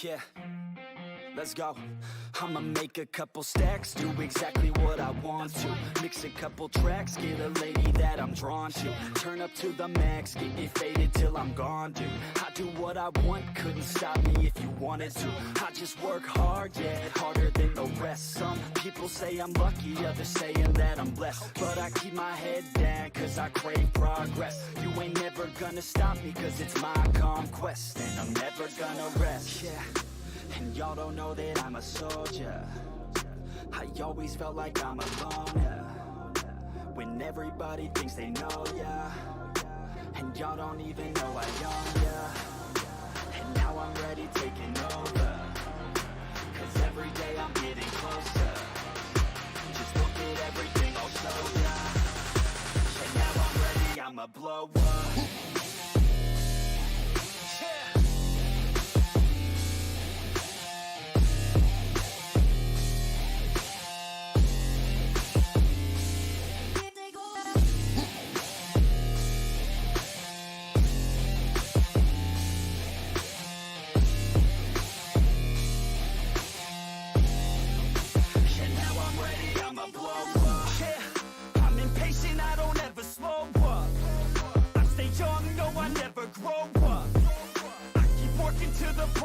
Yeah, let's go. I'ma make a couple stacks, do exactly what I want to. Mix a couple tracks, get a lady that I'm drawn to. Turn up to the max, get it faded till I'm gone, dude. I do what I want, couldn't stop me if you wanted to. I just work hard, yeah, harder than the rest. Some people say I'm lucky, others saying that I'm blessed. But I keep my head down, cause I crave progress. You ain't never gonna stop me, cause it's my conquest. And I'm never gonna rest, yeah. And y'all don't know that I'm a soldier. I always felt like I'm alone, yeah. When everybody thinks they know, yeah. And y'all don't even know I own, yeah. And now I'm ready taking over, cause every day I'm getting closer. Just look at everything I'll show ya. And now I'm ready, I'ma blow up.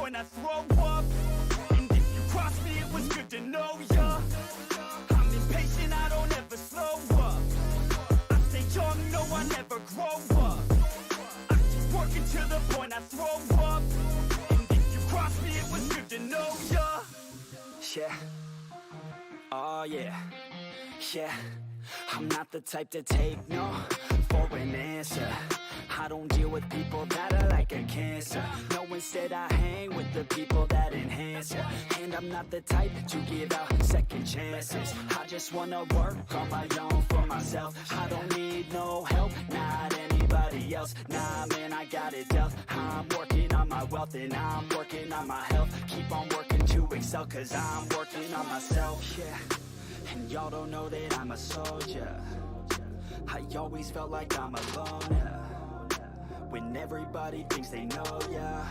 I throw up, and if you cross me, it was good to know ya. I'm impatient, I don't ever slow up. I stay young, no, I never grow up. I keep working to the point I throw up, and if you cross me, it was good to know ya. Yeah, oh yeah, yeah. I'm not the type to take no for an answer. I don't deal with people that are like a cancer. No, instead I hang with the people that enhance ya. And I'm not the type to give out second chances. I just wanna work on my own for myself. I don't need no help, not anybody else. Nah, man, I got it dealt. I'm working on my wealth and I'm working on my health. Keep on working to excel, cause I'm working on myself, yeah. And y'all don't know that I'm a soldier. I always felt like I'm alone, yeah. When everybody thinks they know, yeah.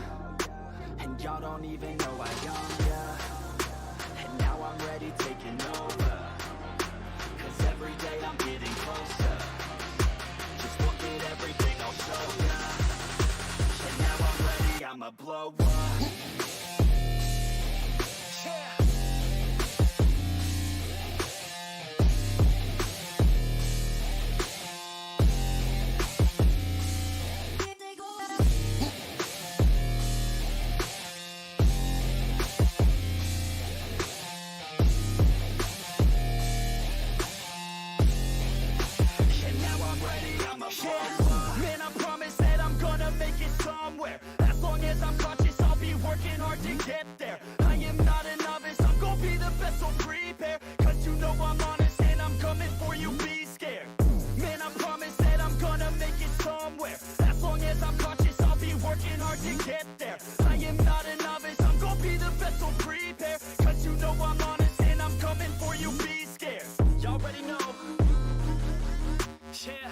And y'all don't even know I own, yeah. And now I'm ready taking over, cause every day I'm getting closer. Just look at everything I'll show ya. And now I'm ready, I'ma blow up. Yeah. Man, I promise that I'm gonna make it somewhere. As long as I'm conscious, I'll be working hard to get there. I am not a novice, I'm gonna be the best, so prepare. Cause you know I'm honest and I'm coming for you, be scared. Man, I promise that I'm gonna make it somewhere. As long as I'm conscious, I'll be working hard to get there. I am not a novice, I'm gonna be the best, so prepare. Cause you know I'm honest and I'm coming for you, be scared. Y'all already know. Yeah.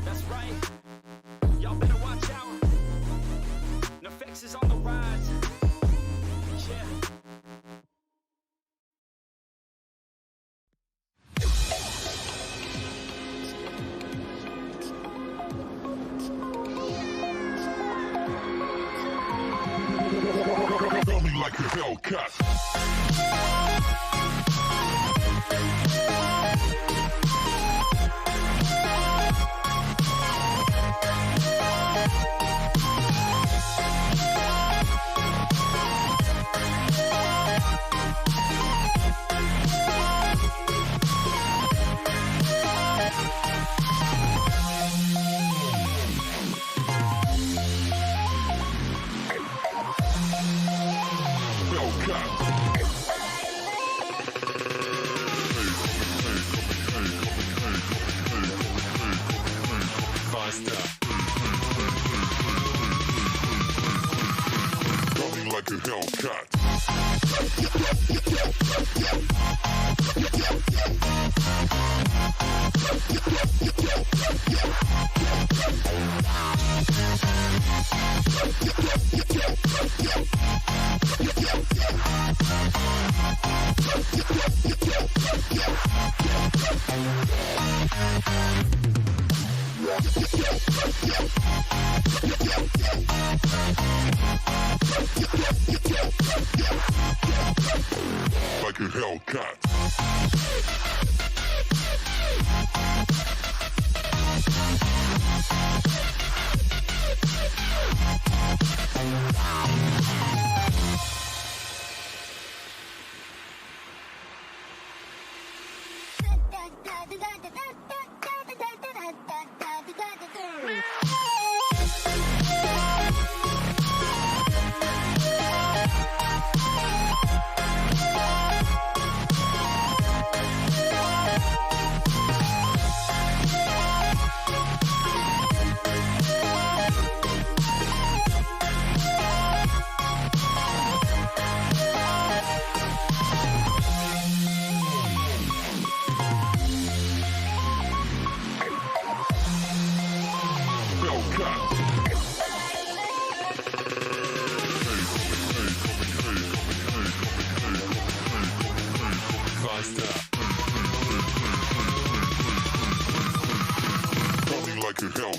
That's right, y'all better watch out. Nefex is on the rise. Yeah. Tell me like a Hellcat. Coming like a Hellcat. Like a Hellcat. Coming like a hell.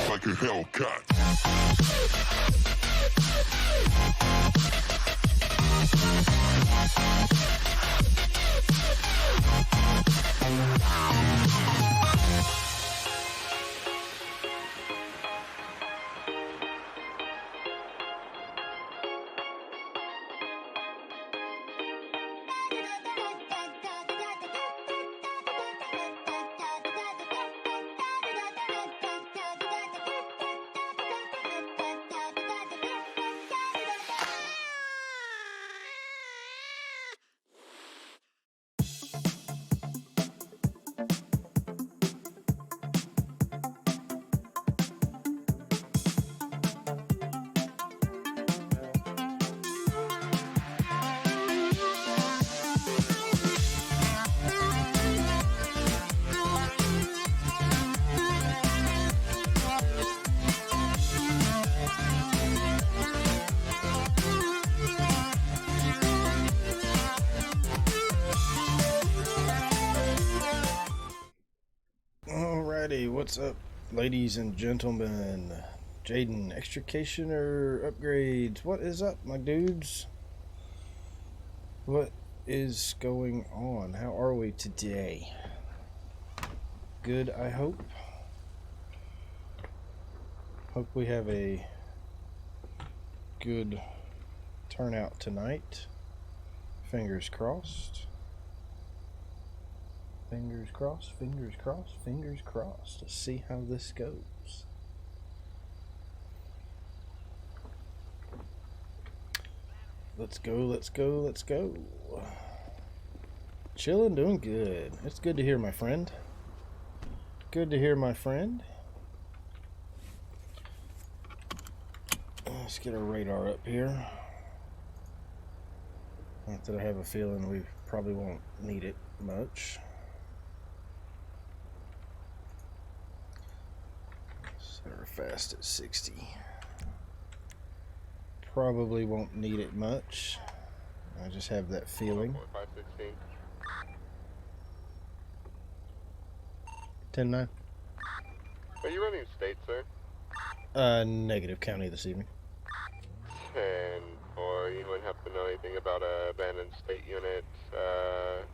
Like a Hellcat. Alrighty, what's up, ladies and gentlemen? Jaden, extrication or upgrades? What is up, my dudes? What is going on? How are we today? Good, I hope. Hope we have a good turnout tonight. Fingers crossed. Fingers crossed, fingers crossed, fingers crossed. Let's see how this goes. Let's go, let's go, let's go. Chilling, doing good. It's good to hear, my friend. Good to hear, my friend. Let's get our radar up here. Not that I have a feeling we probably won't need it much. Set her fast at 60. Probably won't need it much. I just have that feeling. 10-9. Are you running state, sir? Negative county this evening. Or you wouldn't happen to know anything about a abandoned state unit,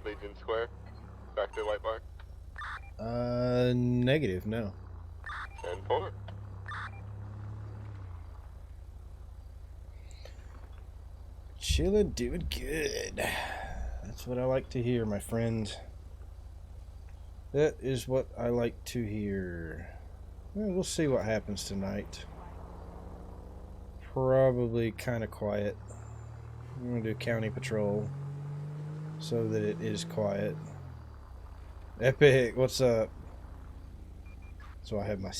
Legion Square, Factory Light Bar? Negative, no. 10-4. Chillin', doing good. That's what I like to hear, my friend. That is what I like to hear. Well, we'll see what happens tonight. Probably kind of quiet. I'm gonna do county patrol so that it is quiet. Epic, what's up? So I have my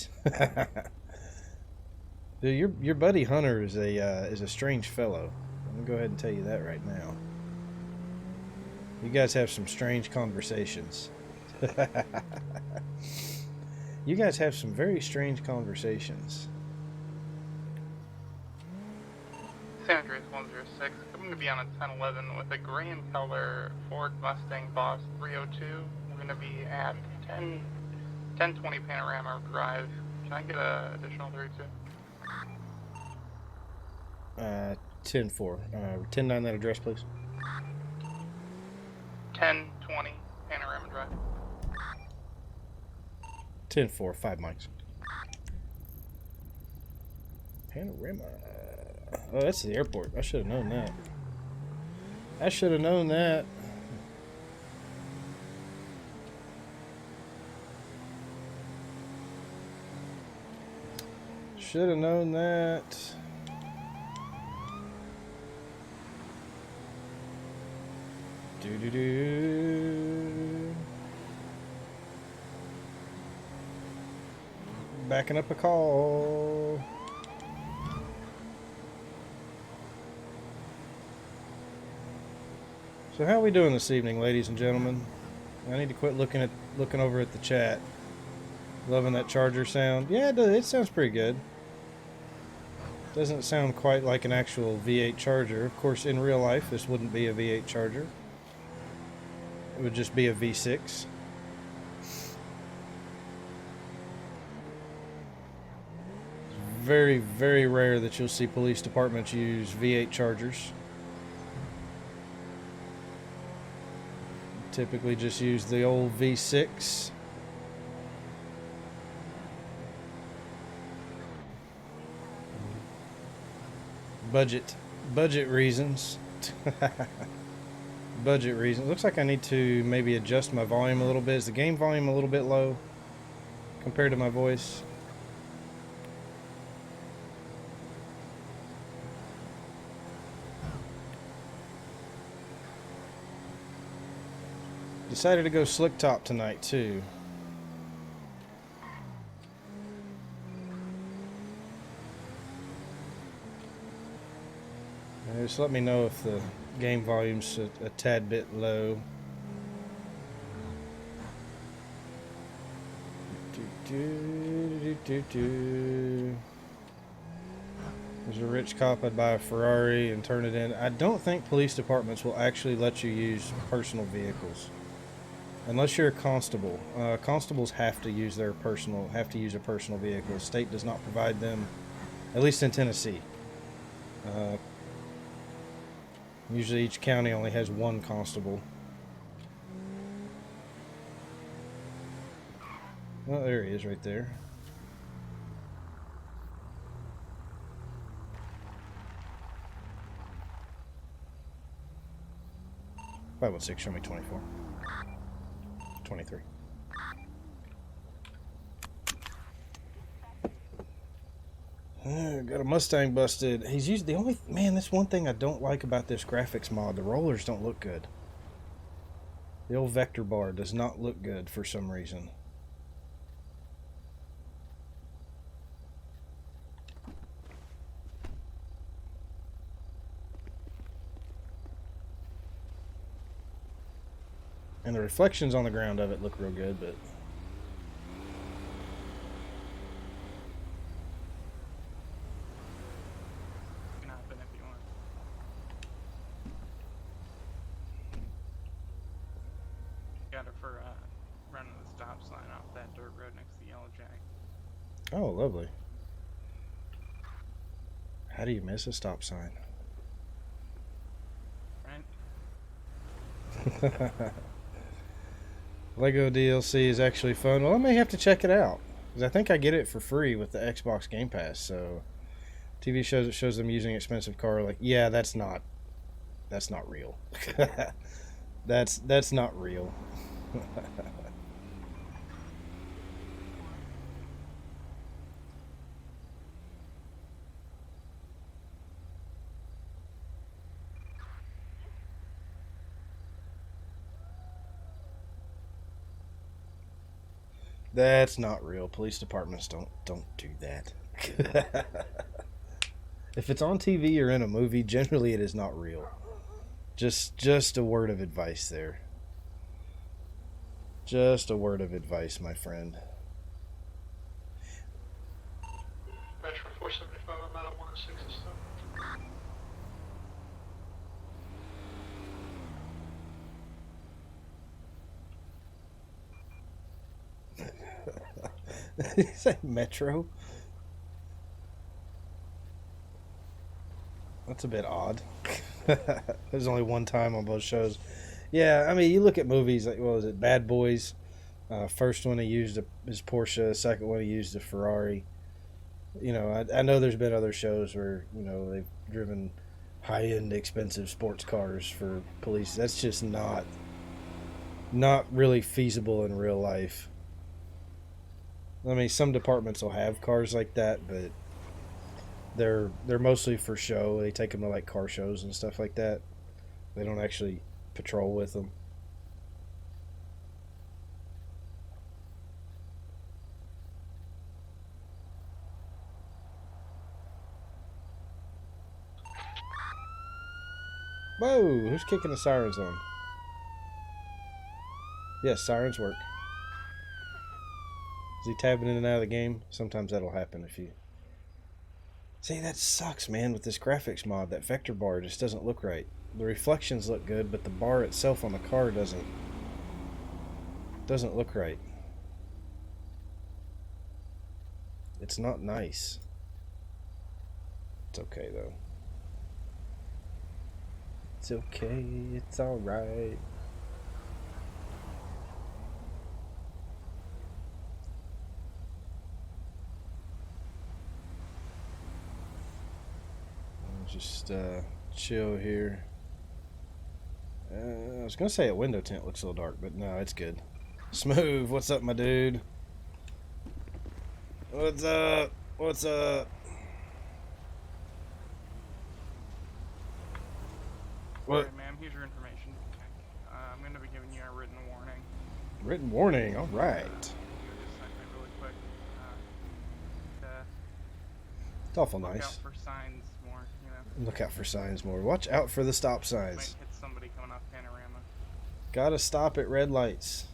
dude, your buddy Hunter is a strange fellow. Let me go ahead and tell you that right now. You guys have some strange conversations. You guys have some very strange conversations. San Andreas 106. I'm going to be on a 1011 with a gray in color Ford Mustang Boss 302. We're going to be at 1020 Panorama Drive. Can I get an additional 32? 10-4. 10-9 that address, please. 1020 Panorama Drive. 10-4, 5 mics. Panorama. Oh, that's the airport. I should have known that. I should have known that. Should have known that. Do. Backing up a call. So how are we doing this evening, ladies and gentlemen? I need to quit looking over at the chat. Loving that charger sound. Yeah, it sounds pretty good. Doesn't sound quite like an actual V8 charger. Of course, in real life, this wouldn't be a V8 charger. It would just be a V6. Very, very rare that you'll see police departments use V8 chargers. Typically just use the old V6. Budget reasons. Budget reasons. Looks like I need to maybe adjust my volume a little bit. Is the game volume a little bit low compared to my voice? Decided to go slick top tonight too. Just let me know if the game volume's a tad bit low. There's a rich cop, I'd buy a Ferrari and turn it in. I don't think police departments will actually let you use personal vehicles. Unless you're a constable. Constables have to use a personal vehicle. The state does not provide them, at least in Tennessee. Usually each county only has one constable. Oh, there he is right there. Five 1 6, show me 24. 23. Got a Mustang busted. He's used the only man. That's one thing I don't like about this graphics mod. The rollers don't look good. The old vector bar does not look good for some reason. And the reflections on the ground of it look real good, but oh, lovely. How do you miss a stop sign? Right? Lego DLC is actually fun. Well, I may have to check it out, because I think I get it for free with the Xbox Game Pass. So TV shows, it shows them using expensive car. Like, yeah, that's not real. that's not real. That's not real. Police departments don't do that. If it's on TV or in a movie, generally it is not real. Just a word of advice there. Just a word of advice, my friend. Metro 475, I'm out at 106 Did you say Metro? That's a bit odd. There's only one time on both shows. Yeah, I mean, you look at movies like, what was it, Bad Boys? First one he used his Porsche. Second one he used a Ferrari. You know, I know there's been other shows where, you know, they've driven high-end, expensive sports cars for police. That's just not really feasible in real life. I mean, some departments will have cars like that, but they're mostly for show. They take them to like car shows and stuff like that. They don't actually patrol with them. Whoa, who's kicking the sirens on? Yes, sirens work. Is he tabbing in and out of the game? Sometimes that'll happen if you... See, that sucks, man, with this graphics mod. That vector bar just doesn't look right. The reflections look good, but the bar itself on the car doesn't look right. It's not nice. It's okay, though. It's okay, it's alright. Just chill here. I was gonna say a window tint looks a little dark, but no, it's good. Smooth, what's up, my dude? What's up? What's up? What? Alright, ma'am, here's your information. I'm going to be giving you a written warning. Written warning, alright. You just sign me really quick. It's awful Look nice. out for signs more, you know. Look out for signs more. Watch out for the stop Might signs. hit somebody coming off Panorama. Gotta stop at red lights.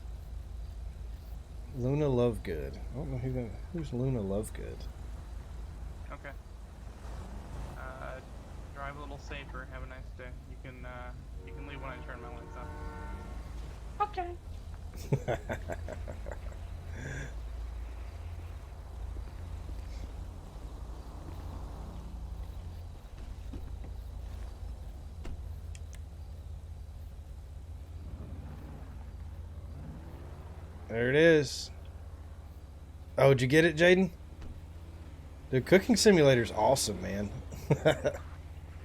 Luna Lovegood. I don't know who's Luna Lovegood. Okay. Drive a little safer. Have a nice day. You can leave when I turn my lights off. Okay. There it is. Oh, did you get it, Jaden? The cooking simulator's awesome, man.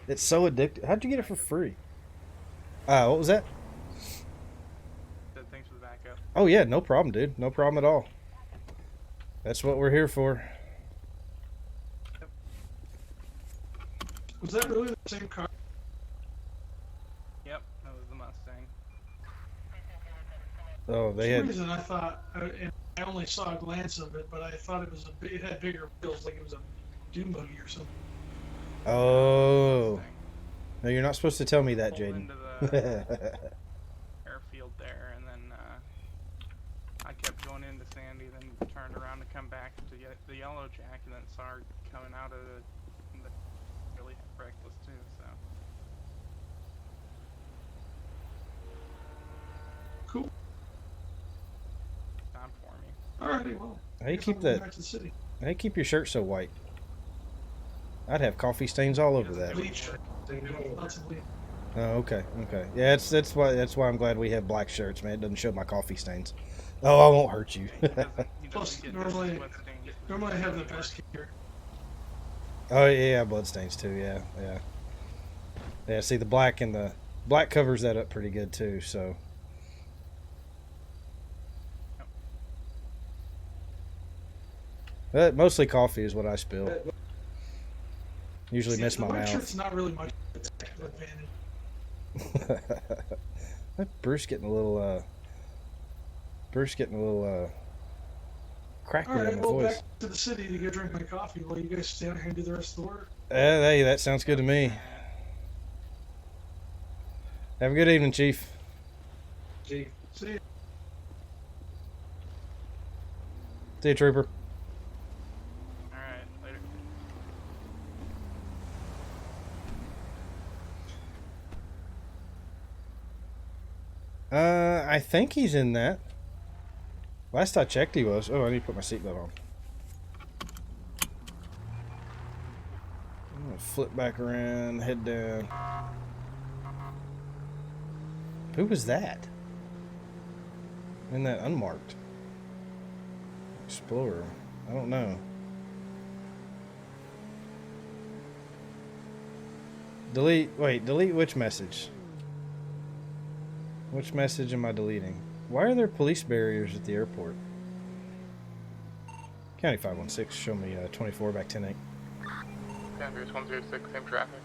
It's so addictive. How'd you get it for free? What was that? Thanks for the backup. Oh, yeah, no problem, dude. No problem at all. That's what we're here for. Was that really the same car? Yep, that was the Mustang. Oh, they For some had... reason I thought, and I only saw a glance of it, but I thought it was it had bigger wheels, like it was a dune buggy or something. Oh. Mustang. No, you're not supposed to tell me that, Pulled Jaden. into the airfield there, and then I kept going into Sandy, then turned around to come back to get the Yellow Jack, and then saw her coming out of the really reckless too. So Cool. time for me. Alrighty, well. How you guess keep I'm going that? back to the city. How you keep your shirt so white? I'd have coffee stains all over that. Bleach. Lots of bleach. Oh, okay, okay. Yeah, that's why I'm glad we have black shirts, man. It doesn't show my coffee stains. Oh, I won't hurt you. He Plus, doesn't get normally- sweat stains. Normally I have the best gear. Oh yeah, blood stains too. Yeah, yeah. Yeah. See, the black covers that up pretty good too. So. Mostly coffee is what I spill. Usually See, miss the my white mouth. shirt's not really much of a technical advantage. Bruce getting a little crackly All right, in my well, voice. back to the city to go drink my coffee while you guys stay out here and do the rest of the work. Hey, that sounds good to me. Have a good evening, Chief. See you. See you, Trooper. Alright, later. I think he's in that. Last I checked, he was. Oh, I need to put my seatbelt on. I'm gonna flip back around, head down. Who was that? In that unmarked Explorer? I don't know. Delete. Wait, delete which message? Which message am I deleting? Why are there police barriers at the airport? County 516, show me 24 back 10-8. Sanders 106, same traffic.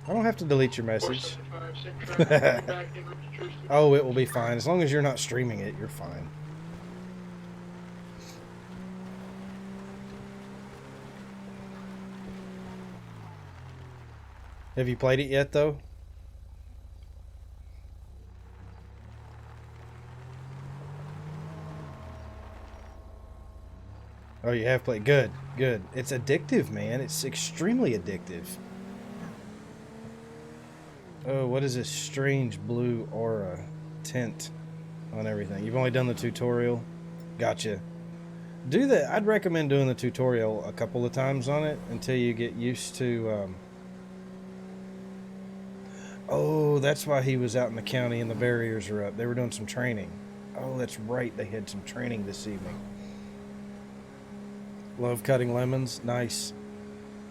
I don't have to delete your message. Oh, it will be fine. As long as you're not streaming it, you're fine. Have you played it yet, though? Oh, you have played. Good, good. It's addictive, man. It's extremely addictive. Oh, what is this strange blue aura tint on everything? You've only done the tutorial? Gotcha. Do that. I'd recommend doing the tutorial a couple of times on it until you get used to... Oh, that's why he was out in the county and the barriers are up. They were doing some training. Oh, that's right. They had some training this evening. Love cutting lemons. Nice.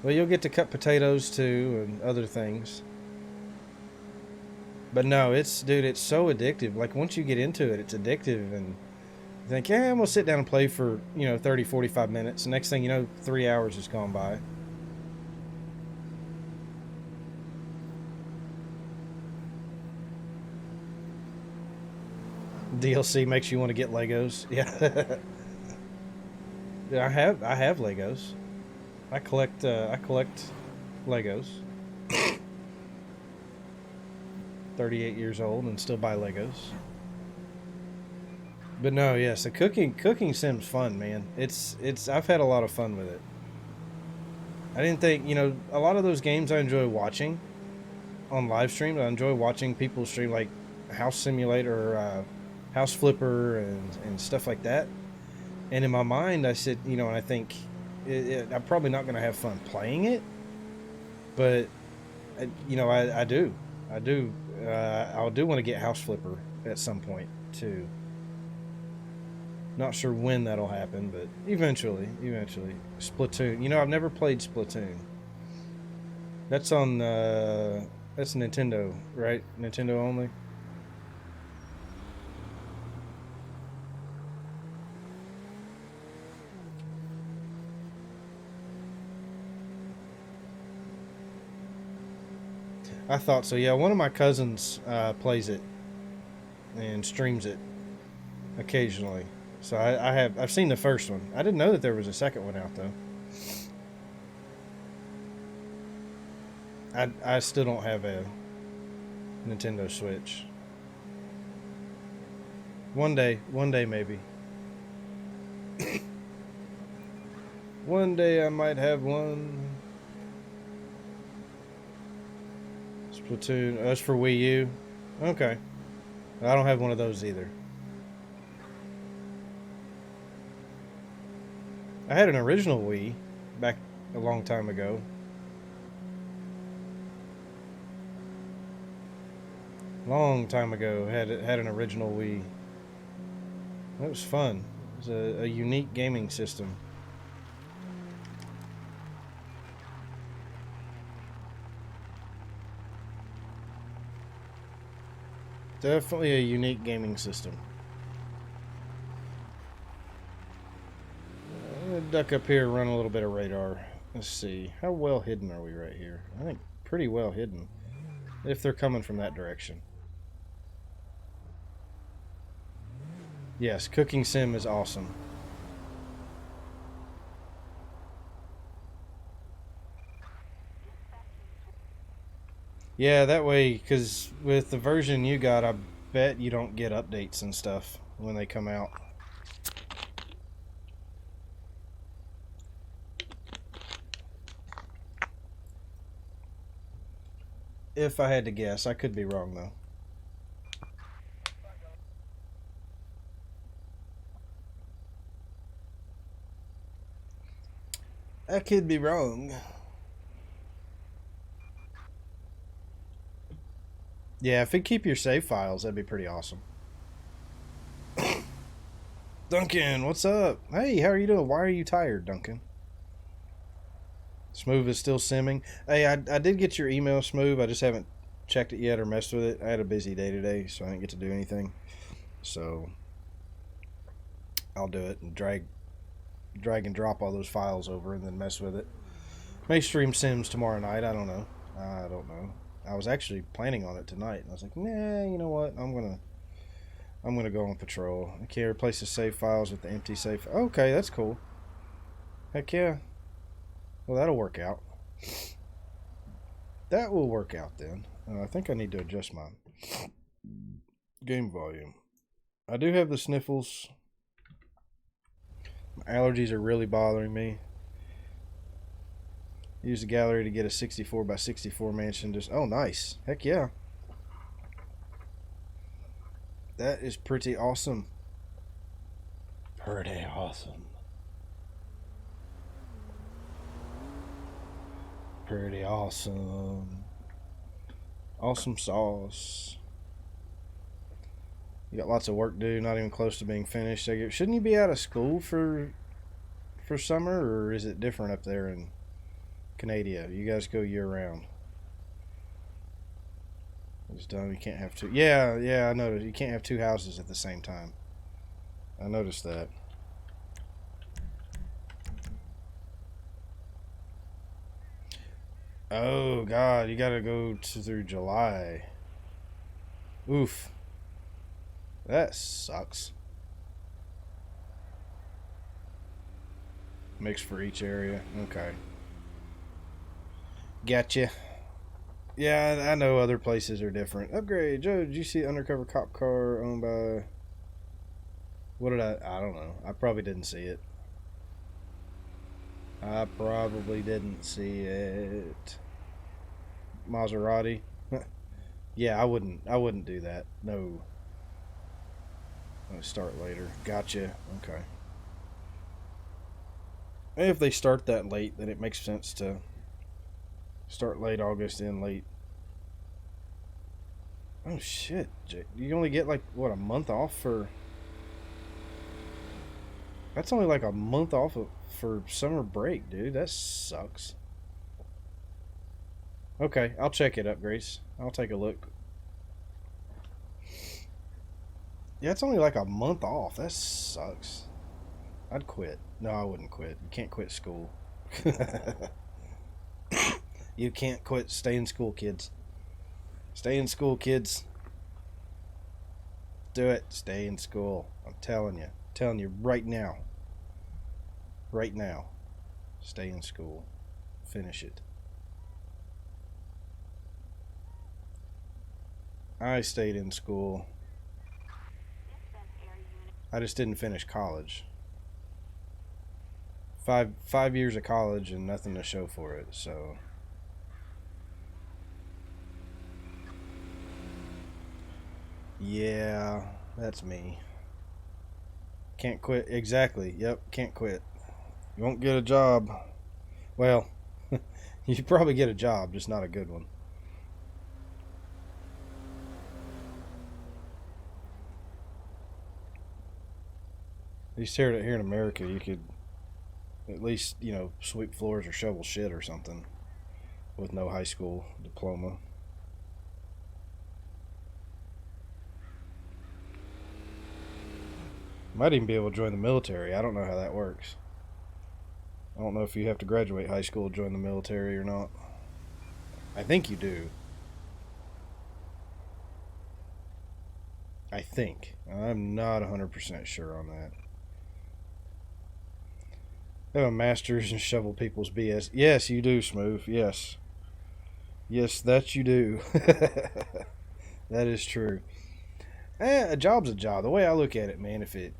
Well, you'll get to cut potatoes too and other things. But no, dude, it's so addictive. Like, once you get into it, it's addictive. And you think, yeah, I'm going to sit down and play for, 30, 45 minutes. The next thing you know, 3 hours has gone by. DLC makes you want to get Legos. Yeah. Yeah, I have Legos. I collect Legos. 38 years old and still buy Legos. But no, yes, the cooking sim's fun, man. I've had a lot of fun with it. I didn't think, a lot of those games I enjoy watching on live stream. I enjoy watching people stream, like House Simulator, House Flipper, and stuff like that. And in my mind, I sit, and I think I'm probably not going to have fun playing it, but I do. I do want to get House Flipper at some point too. Not sure when that'll happen, but eventually. Splatoon. I've never played Splatoon. That's on that's Nintendo, right? Nintendo only. I thought so. Yeah, one of my cousins plays it and streams it occasionally. So I've seen the first one. I didn't know that there was a second one out though. I still don't have a Nintendo Switch. One day maybe. One day I might have one. Splatoon. That's for Wii U. Okay. I don't have one of those either. I had an original Wii back a long time ago. Long time ago, had an original Wii. That was fun. It was a unique gaming system. Definitely a unique gaming system. I'm gonna duck up here and run a little bit of radar. Let's see. How well hidden are we right here? I think pretty well hidden. If they're coming from that direction. Yes, cooking sim is awesome. Yeah, that way, because with the version you got, I bet you don't get updates and stuff when they come out. If I had to guess, I could be wrong though. I could be wrong. Yeah, if it keep your save files, that'd be pretty awesome. Duncan, what's up? Hey, how are you doing? Why are you tired, Duncan? Smooth is still simming. Hey, I did get your email, Smooth. I just haven't checked it yet or messed with it. I had a busy day today, so I didn't get to do anything. So I'll do it and drag and drop all those files over and then mess with it. May stream Sims tomorrow night. I don't know. I was actually planning on it tonight, and I was like, nah, you know what? I'm gonna go on patrol. I can't replace the save files with the empty save. Okay, that's cool. Heck yeah. Well, that'll work out. That will work out then. I think I need to adjust my game volume. I do have the sniffles. My allergies are really bothering me. Use the gallery to get a 64 by 64 mansion. Just oh, nice. Heck yeah. That is pretty awesome. Pretty awesome. Pretty awesome. Awesome sauce. You got lots of work to do, not even close to being finished. So shouldn't you be out of school for summer, or is it different up there in Canada? You guys go year round. It's done. You can't have two. Yeah, I noticed. You can't have two houses at the same time. I noticed that. Oh God, you gotta go through July. Oof. That sucks. Mix for each area. Okay. Gotcha. Yeah, I know other places are different. Upgrade. Joe, did you see undercover cop car owned by... What did I don't know. I probably didn't see it. I probably didn't see it. Maserati. Yeah, I wouldn't do that. No. I'll start later. Gotcha. Okay. And if they start that late, then it makes sense to start late August, end late. Oh shit, you only get like what, a month off for... That's only like a month off for summer break, dude. That sucks. Okay, I'll check it up, Grace. I'll take a look. Yeah, it's only like a month off. That sucks. I'd quit. No, I wouldn't quit. You can't quit school. You can't quit. Stay in school, kids. Stay in school, kids. Do it. Stay in school. I'm telling you. I'm telling you right now. Right now. Stay in school. Finish it. I stayed in school. I just didn't finish college. Five years of college and nothing to show for it, so... Yeah, that's me. Can't quit. Exactly. Yep, can't quit. You won't get a job. Well, you probably get a job, just not a good one. At least here in America, you could at least, you know, sweep floors or shovel shit or something with no high school diploma. Might even be able to join the military. I don't know how that works. I don't know if you have to graduate high school to join the military or not. I think you do. I think. I'm not 100% sure on that. I have a master's in shovel people's BS. Yes, you do, Smooth. Yes. Yes, that you do. That is true. A job's a job. The way I look at it, man, if it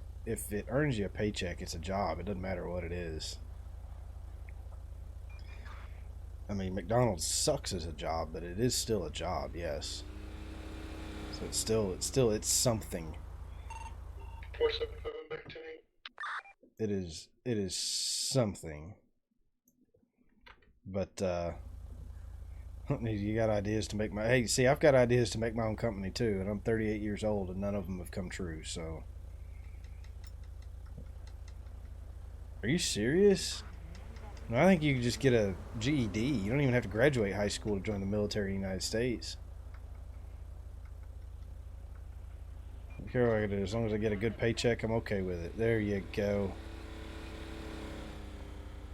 earns you a paycheck, it's a job. It doesn't matter what it is. I mean, McDonald's sucks as a job, but it is still a job, yes. So it's something. 477 back to me. It is something. But you got ideas to make my... Hey, see, I've got ideas to make my own company too, and I'm 38 years old, and none of them have come true, so... Are you serious? I think you could just get a GED. You don't even have to graduate high school to join the military in the United States. I don't care what I do. As long as I get a good paycheck, I'm okay with it. There you go.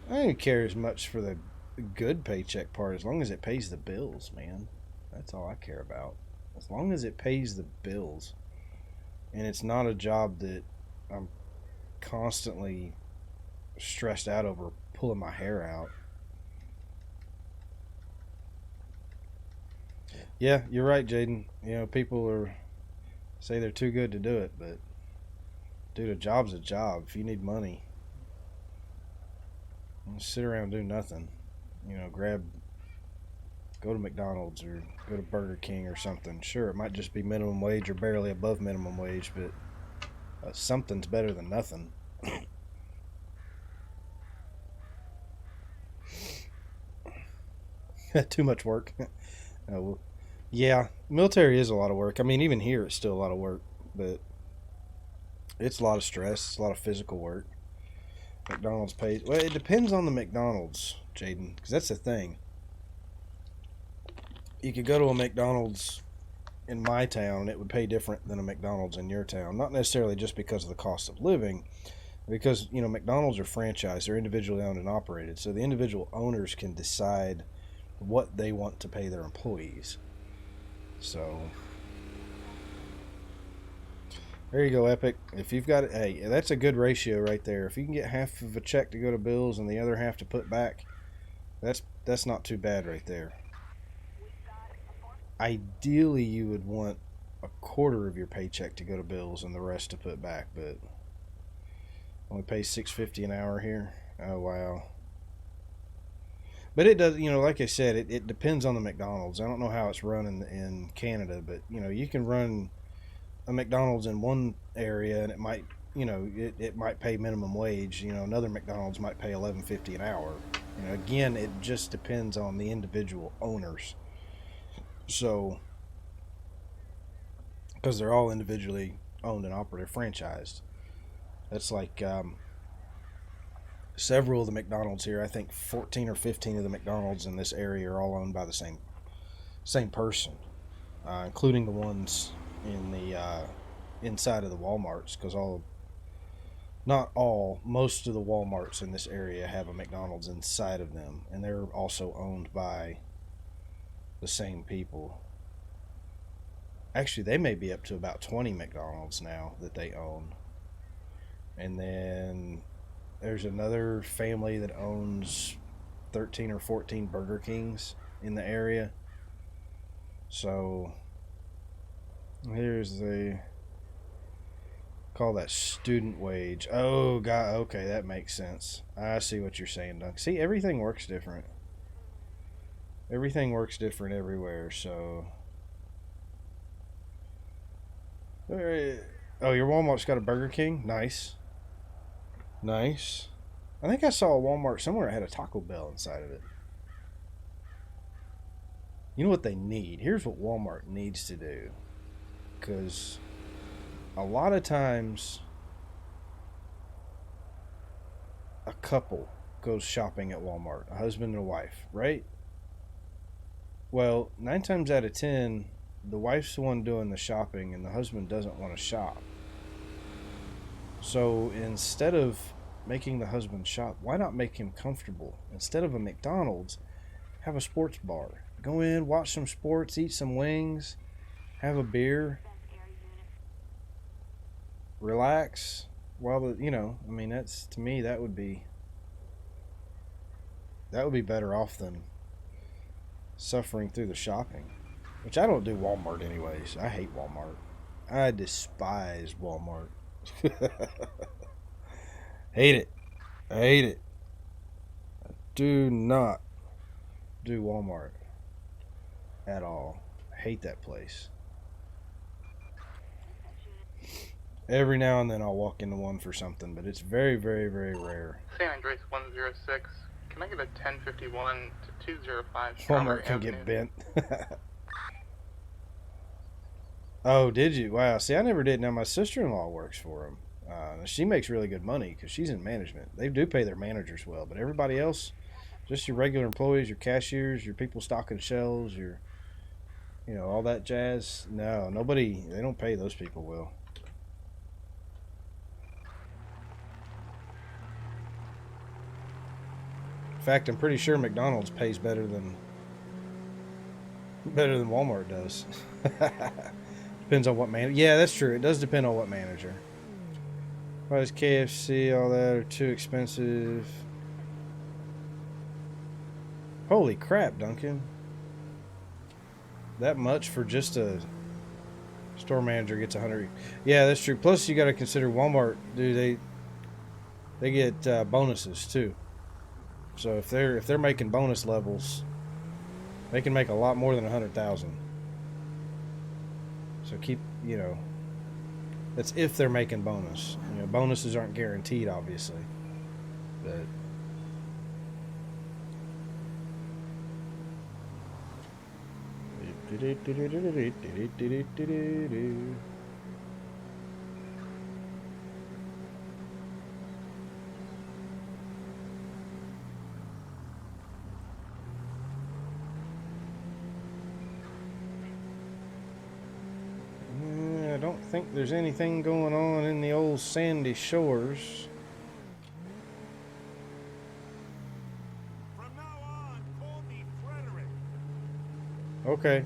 I don't care as much for the good paycheck part as long as it pays the bills, man. That's all I care about. As long as it pays the bills. And it's not a job that I'm constantly stressed out over pulling my hair out. Yeah, you're right, Jaden. You know, people say they're too good to do it, but dude, a job's a job. If you need money, don't sit around and do nothing. You know, go to McDonald's or go to Burger King or something. Sure, it might just be minimum wage or barely above minimum wage, but something's better than nothing. Too much work. Well, yeah, military is a lot of work. I mean, even here it's still a lot of work, but it's a lot of stress. It's a lot of physical work. McDonald's pays. Well, it depends on the McDonald's, Jaden, because that's the thing. You could go to a McDonald's in my town, and it would pay different than a McDonald's in your town. Not necessarily just because of the cost of living, because, you know, McDonald's are franchised. They're individually owned and operated, so the individual owners can decide what they want to pay their employees. So there you go, Epic. If you've got it, hey, that's a good ratio right there. If you can get half of a check to go to bills and the other half to put back, that's not too bad right there. Ideally, you would want a quarter of your paycheck to go to bills and the rest to put back, but only pays $6.50 an hour here. Oh wow. But it does, you know, like I said, it depends on the McDonald's. I don't know how it's run in Canada, but, you know, you can run a McDonald's in one area and it might, you know, it might pay minimum wage. You know, another McDonald's might pay $11.50 an hour. You know, again, it just depends on the individual owners. So, because they're all individually owned and operated, franchised. That's like... several of the McDonald's here, I think 14 or 15 of the McDonald's in this area are all owned by the same person, including the ones in the inside of the Walmarts, because most of the Walmarts in this area have a McDonald's inside of them, and they're also owned by the same people. Actually, they may be up to about 20 McDonald's now that they own. And then there's another family that owns 13 or 14 Burger Kings in the area. So here's call that student wage. Oh god, okay, that makes sense. I see what you're saying, Doug. See, everything works different. Everything works different everywhere, so... Oh, your Walmart's got a Burger King? Nice. Nice. I think I saw a Walmart somewhere that had a Taco Bell inside of it. You know what they need? Here's what Walmart needs to do. Because a lot of times a couple goes shopping at Walmart, a husband and a wife, right? Well, 9 times out of 10, the wife's the one doing the shopping and the husband doesn't want to shop. So instead of making the husband shop, why not make him comfortable? Instead of a McDonald's, have a sports bar. Go in, watch some sports, eat some wings, have a beer, relax while the, you know, I mean, that's, to me, that would be better off than suffering through the shopping, which I don't do Walmart anyways. I hate Walmart. I despise Walmart. Hate it. I hate it. I do not do Walmart at all. Hate that place. Every now and then I'll walk into one for something, but it's very, very, very rare. San Andreas 106. Can I get a 1051 to 205 Walmart can get bent. Oh, did you? Wow. See, I never did. Now, my sister-in-law works for them. She makes really good money because she's in management. They do pay their managers well, but everybody else, just your regular employees, your cashiers, your people stocking shelves, your, you know, all that jazz. No, nobody, they don't pay those people well. In fact, I'm pretty sure McDonald's pays better than Walmart does. Depends on what manager. Yeah, that's true. It does depend on what manager. Why is KFC, all that are too expensive? Holy crap, Duncan. That much for just a store manager gets 100. Yeah, that's true. Plus, you got to consider Walmart. Dude, they get bonuses too. So if they're making bonus levels, they can make a lot more than 100,000. So keep, you know, that's if they're making bonus. You know, bonuses aren't guaranteed, obviously, but. I don't think there's anything going on in the old sandy shores. From now on, call me Frederick. Okay.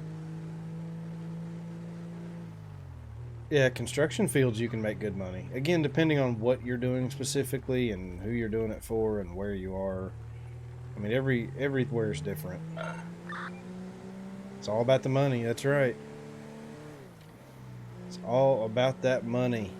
Yeah, construction fields you can make good money. Again, depending on what you're doing specifically and who you're doing it for and where you are. I mean, everywhere is different. It's all about the money. That's right. It's all about that money.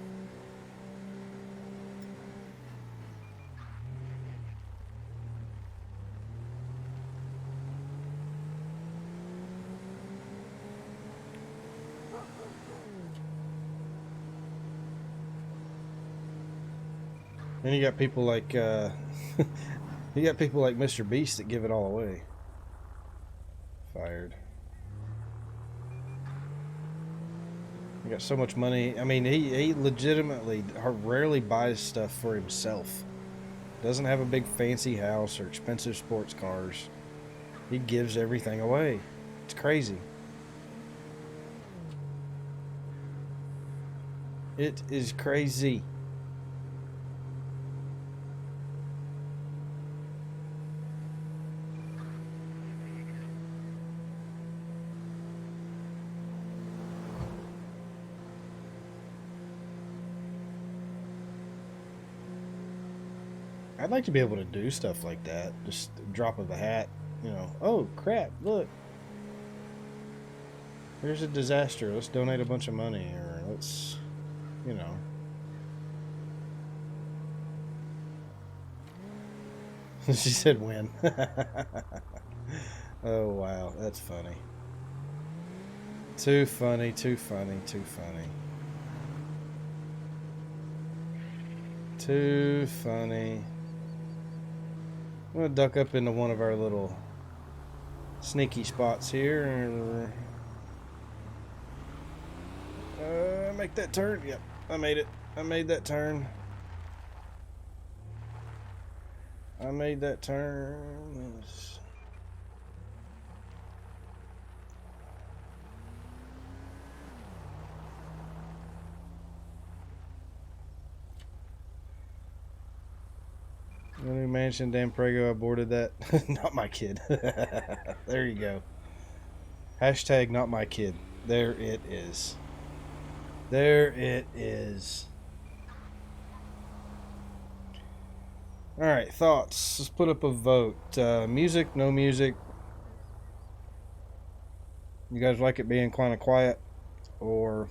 Then you got people like you got people like Mr. Beast that give it all away. Fired. He got so much money. I mean, he legitimately rarely buys stuff for himself. Doesn't have a big fancy house or expensive sports cars. He gives everything away. It's crazy. It is crazy. I'd like to be able to do stuff like that. Just a drop of a hat, you know. Oh, crap, look. There's a disaster. Let's donate a bunch of money, or let's, you know. She said win. Oh, wow, that's funny. Too funny, too funny, too funny. Too funny. I'm going to duck up into one of our little sneaky spots here. Make that turn. Yep, I made it. I made that turn. I made that turn. Yes. The new mansion, Dan Prego, I boarded that. Not my kid. There you go. Hashtag not my kid. There it is. There it is. Alright, thoughts. Let's put up a vote. Music, no music. You guys like it being kind of quiet? Or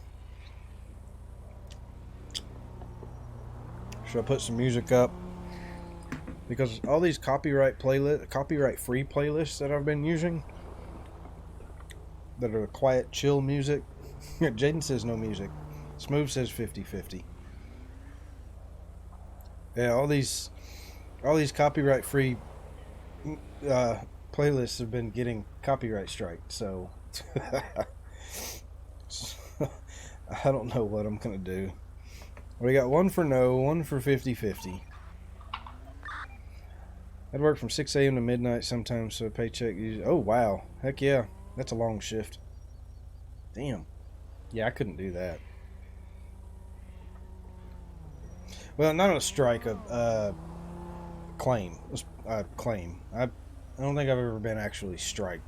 should I put some music up? Because all these copyright free playlists that I've been using that are quiet, chill music. Jaden says no music. Smooth says 50-50. Yeah, all these copyright free playlists have been getting copyright strike, so I don't know what I'm gonna do. We got one for no, one for 50-50. I'd work from 6 a.m. to midnight sometimes, so a paycheck usually... Oh, wow. Heck yeah. That's a long shift. Damn. Yeah, I couldn't do that. Well, not a strike, a claim. Claim. I don't think I've ever been actually struck.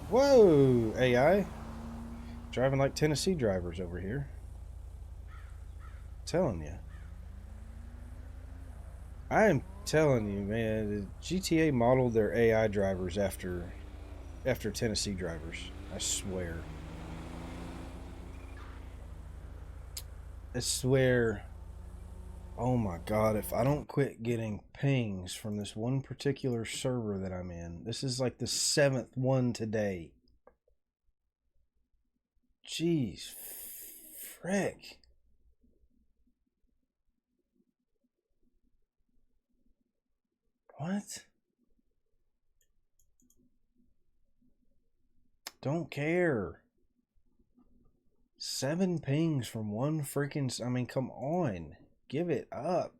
Whoa, AI. Driving like Tennessee drivers over here. Telling you. I am telling you, man, GTA modeled their AI drivers after Tennessee drivers. I swear. I swear. Oh my god, if I don't quit getting pings from this one particular server that I'm in. This is like the 7th one today. Jeez. Frick. What? Don't care. 7 pings from one freaking... I mean, come on. Give it up.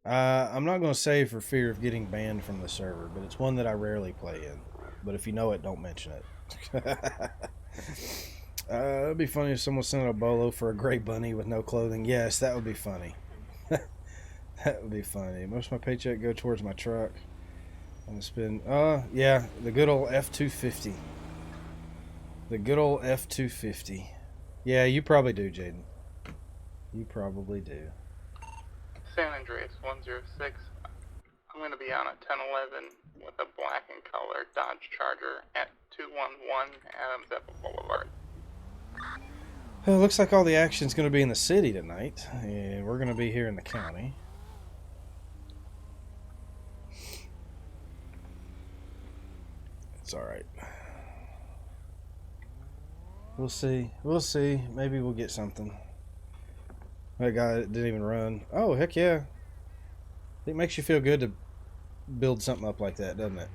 I'm not going to say for fear of getting banned from the server, but it's one that I rarely play in. But if you know it, don't mention it. It'd be funny if someone sent out a bolo for a gray bunny with no clothing. Yes, that would be funny. That would be funny. Most of my paycheck go towards my truck. And spend, yeah, the good old F-250. The good old F-250. Yeah, you probably do, Jaden. You probably do. San Andreas 106. I'm going to be on a 1011 with a black and color Dodge Charger at 211 Adams Apple Boulevard. Well, it looks like all the action's going to be in the city tonight, and we're going to be here in the county. It's alright. We'll see. We'll see. Maybe we'll get something. That guy didn't even run. Oh, heck yeah. It makes you feel good to build something up like that, doesn't it?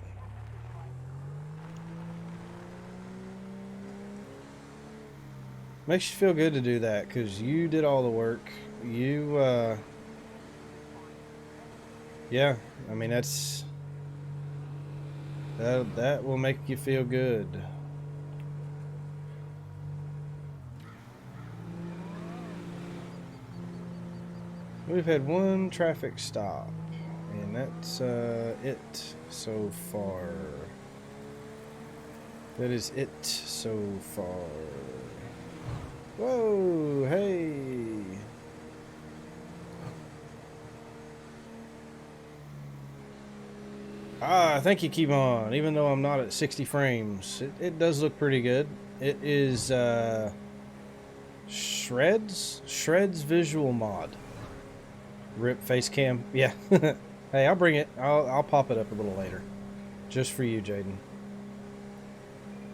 Makes you feel good to do that, because you did all the work. You, yeah, I mean, that's... That will make you feel good. We've had one traffic stop, and that's it so far. That is it so far. Whoa, hey. Thank you, Kevon. Even though I'm not at 60 frames, it does look pretty good. It is Shreds visual mod. Rip face cam. Yeah. Hey, I'll bring it. I'll pop it up a little later, just for you, Jaden.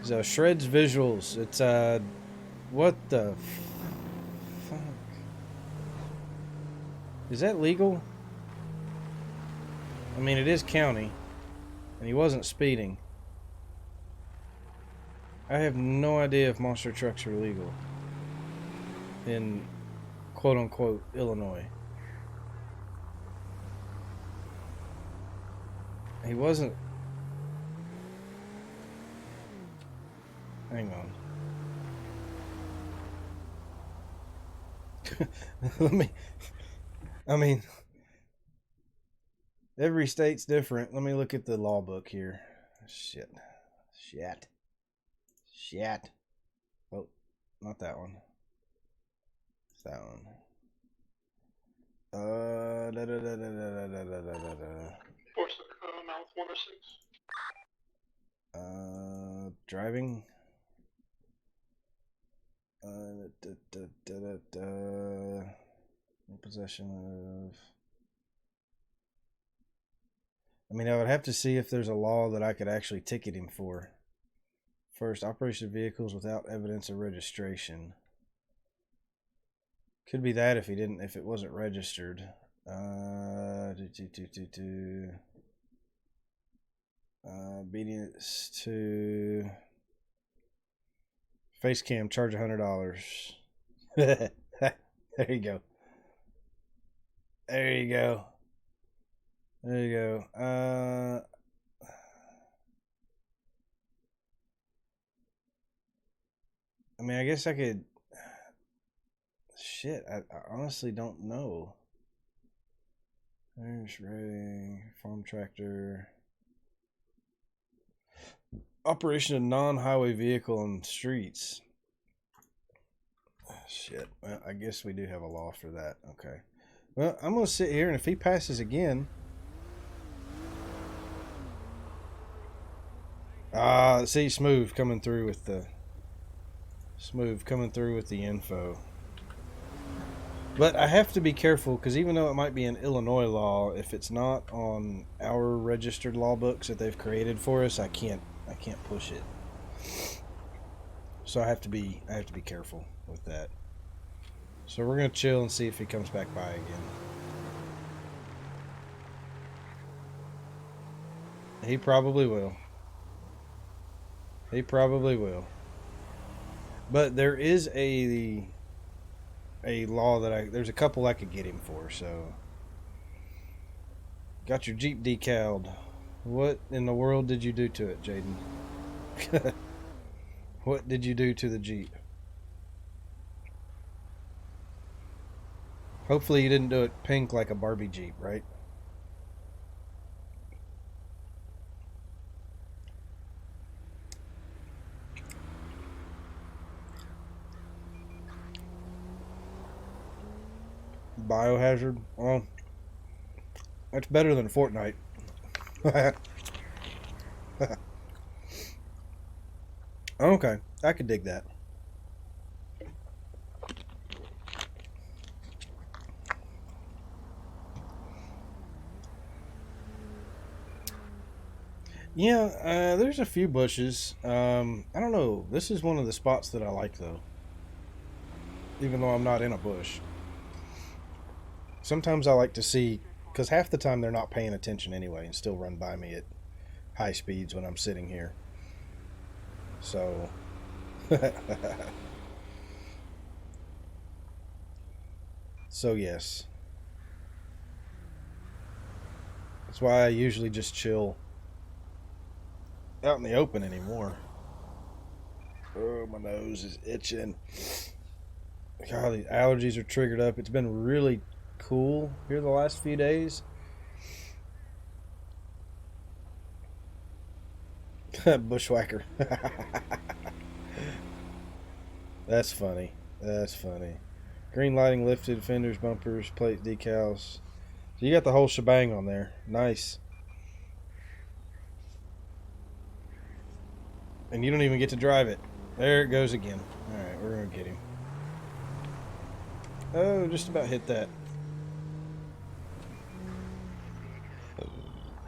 So Shreds visuals. It's what the fuck? Is that legal? I mean, it is county, and he wasn't speeding. I have no idea if monster trucks are legal in quote-unquote Illinois. He wasn't... Hang on. I mean... Every state's different. Let me look at the law book here. Shit. Oh, not that one. It's that one. Force mouth 106. Driving. Possession of. I mean, I would have to see if there's a law that I could actually ticket him for. First, operation of vehicles without evidence of registration. Could be that if it wasn't registered. Obedience to face cam, charge $100. There you go. There you go. There you go. I mean, I guess I could. Shit, I honestly don't know. There's rating, farm tractor. Operation of non-highway vehicle on streets. Shit, well, I guess we do have a law for that. Okay. Well, I'm going to sit here, and if he passes again... see, Smooth coming through with the info. But I have to be careful, because even though it might be an Illinois law, if it's not on our registered law books that they've created for us, I can't push it. So I have to be careful with that. So we're gonna chill and see if he comes back by again. He probably will. He probably will. But there is a law that there's a couple I could get him for, so. Got your Jeep decaled. What in the world did you do to it, Jaden? What did you do to the Jeep? Hopefully you didn't do it pink like a Barbie Jeep, right? Biohazard? Well, that's better than Fortnite. Okay, I could dig that. Yeah, there's a few bushes. I don't know. This is one of the spots that I like, though. Even though I'm not in a bush. Sometimes I like to see, because half the time they're not paying attention anyway and still run by me at high speeds when I'm sitting here. So, so yes. That's why I usually just chill out in the open anymore. Oh, my nose is itching. God, these allergies are triggered up. It's been really cool here the last few days. Bushwhacker. That's funny. That's funny. Green lighting, lifted, fenders, bumpers, plate, decals. So you got the whole shebang on there. Nice. And you don't even get to drive it. There it goes again. Alright, we're going to get him. Oh, just about hit that.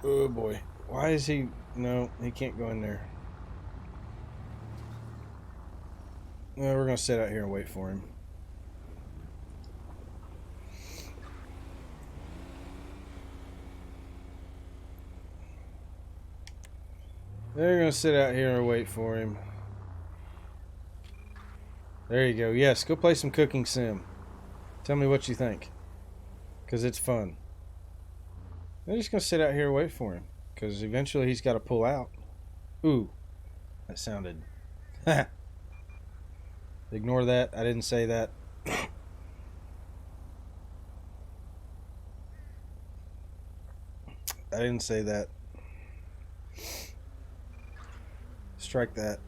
Oh boy. Why is he... No, he can't go in there. Well, we're going to sit out here and wait for him. They're going to sit out here and wait for him. There you go. Yes, go play some cooking sim. Tell me what you think. Because it's fun. They're just going to sit out here and wait for him. Because eventually he's got to pull out. Ooh. That sounded... Ignore that. I didn't say that. I didn't say that. Strike that.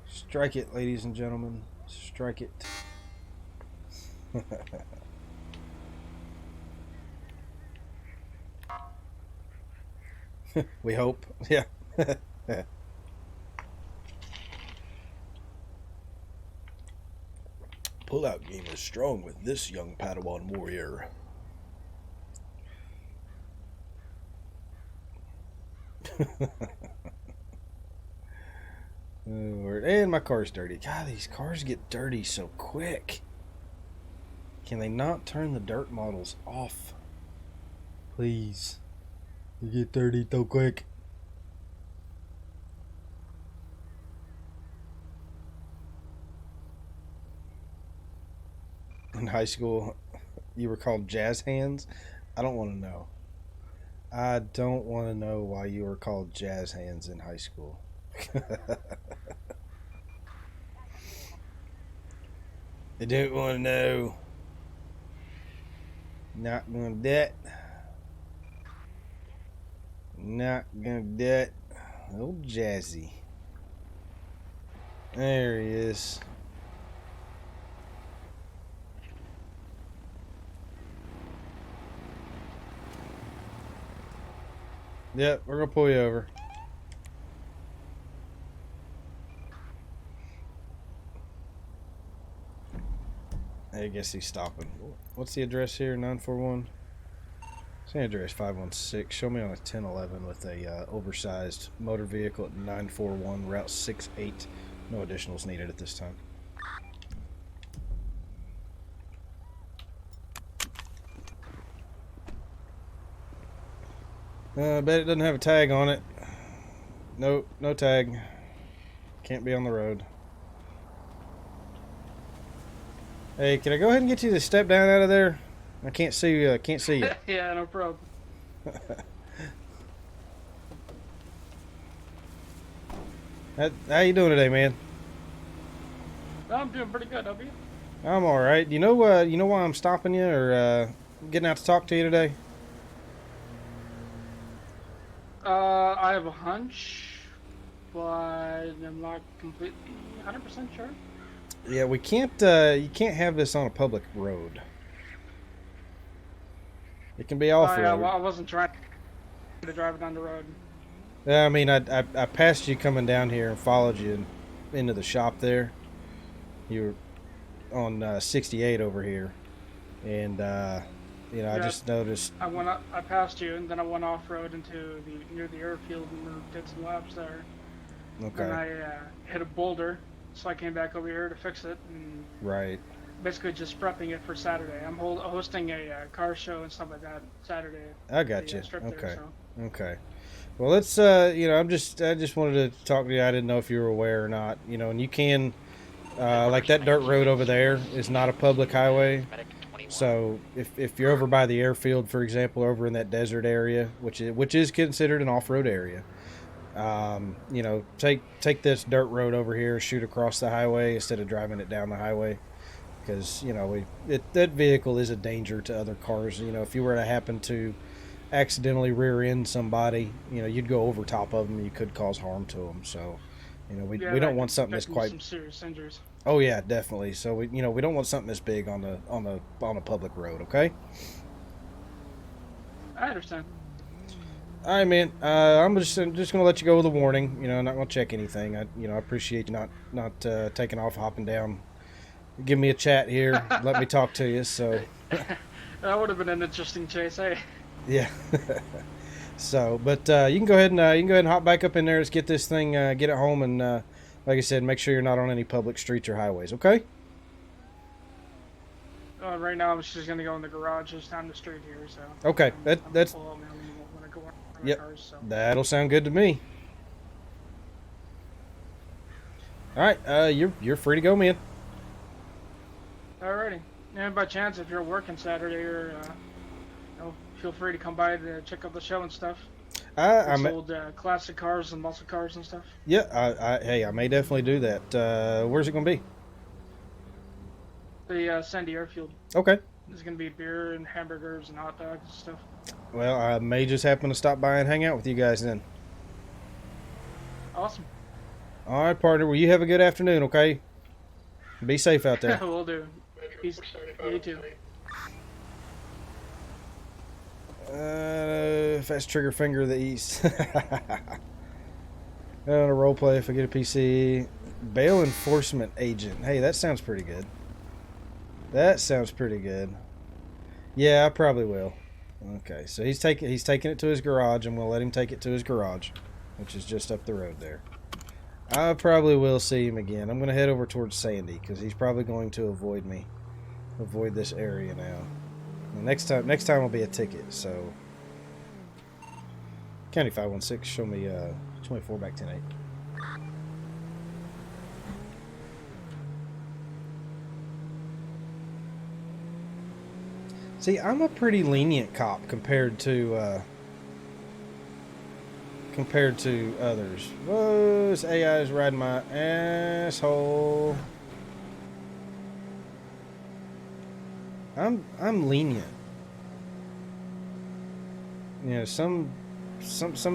Strike it, ladies and gentlemen. Strike it. We hope. Yeah. Pull-out game is strong with this young Padawan warrior. And my car's dirty. God, these cars get dirty so quick. Can they not turn the dirt models off? Please. They get dirty so quick. In high school, you were called jazz hands? I don't want to know. I don't want to know why you were called jazz hands in high school. I don't want to know. Not gonna do it. Not gonna do it. Old Jazzy. There he is. Yep, we're gonna pull you over. I guess he's stopping. What's the address here? 941? Same address, 516. Show me on a 1011 with a oversized motor vehicle at 941, Route 68. No additionals needed at this time. I bet it doesn't have a tag on it. Nope, no tag. Can't be on the road. Hey, can I go ahead and get you to step down out of there? I can't see you. Can't see you. Yeah, no problem. How you doing today, man? I'm doing pretty good. How are you? I'm all right. You know why I'm stopping you or getting out to talk to you today? I have a hunch, but I'm not completely 100% sure. Yeah, we can't. You can't have this on a public road. It can be off road. I wasn't trying to drive it on the road. Yeah, I mean, I passed you coming down here and followed you into the shop there. You were on 68 over here, and you know, I just noticed. I passed you, and then I went off road near the airfield and did some laps there. Okay. And I hit a boulder, so I came back over here to fix it. And right. Basically, just prepping it for Saturday. I'm hosting a car show and stuff like that Saturday. I got you. Okay. There, so. Okay. Well, let's. You know, I just wanted to talk to you. I didn't know if you were aware or not. You know, and you can, like that dirt road over there is not a public highway. So if you're over by the airfield, for example, over in that desert area, which is considered an off-road area, you know, take this dirt road over here, shoot across the highway instead of driving it down the highway, because you know that vehicle is a danger to other cars. You know, if you were to happen to accidentally rear end somebody, you know, you'd go over top of them, you could cause harm to them. So, you know, we don't want something that's quite some serious injuries. Oh yeah, definitely. So we don't want something this big on a public road, okay? I understand. All right, man. I'm just gonna let you go with a warning. You know, I'm not gonna check anything. I appreciate you not taking off, hopping down, give me a chat here, let me talk to you. So that would have been an interesting chase, eh? Yeah. So, but you can go ahead and hop back up in there. Let's get this thing, get it home, and like I said, make sure you're not on any public streets or highways. Okay? Right now, I'm just gonna go in the garage just down the street here. So. Okay. That's. Yep. Cars, so. That'll sound good to me. All right. You're free to go, man. Alrighty. And by chance, if you're working Saturday, or feel free to come by to check out the show and stuff. I'm old classic cars and muscle cars and stuff. Yeah, hey, I may definitely do that. Where's it going to be? The Sandy Airfield. Okay. There's going to be beer and hamburgers and hot dogs and stuff. Well, I may just happen to stop by and hang out with you guys then. Awesome. All right, partner. Well, you have a good afternoon, okay? Be safe out there. Will do. Peace. You too. Fast trigger finger of the East. On a roleplay if I get a PC. Bail enforcement agent. Hey, that sounds pretty good. That sounds pretty good. Yeah, I probably will. Okay, so he's taking it to his garage, and we'll let him take it to his garage, which is just up the road there. I probably will see him again. I'm going to head over towards Sandy because he's probably going to avoid me. Avoid this area now. The next time will be a ticket. So County 516, show me 24 back 10-8. See, I'm a pretty lenient cop compared to others. Whoa, this AI is riding my asshole. I'm lenient. You know, some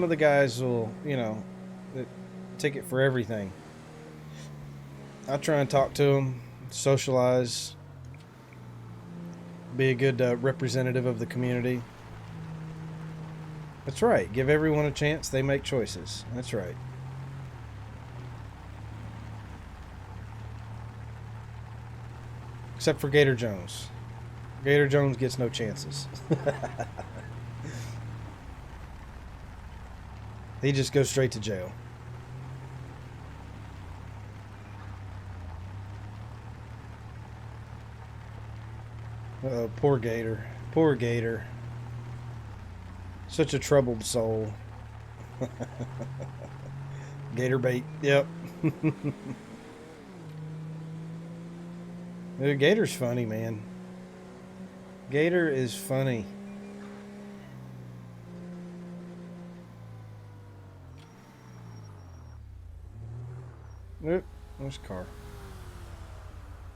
of the guys will, you know, ticket for everything. I try and talk to them, socialize, be a good representative of the community. That's right. Give everyone a chance. They make choices. That's right. Except for Gator Jones. Gator Jones gets no chances. He just goes straight to jail. Oh, poor Gator. Poor Gator. Such a troubled soul. Gator bait. Yep. Dude, Gator's funny, man. Gator is funny. Nope. Where's the car?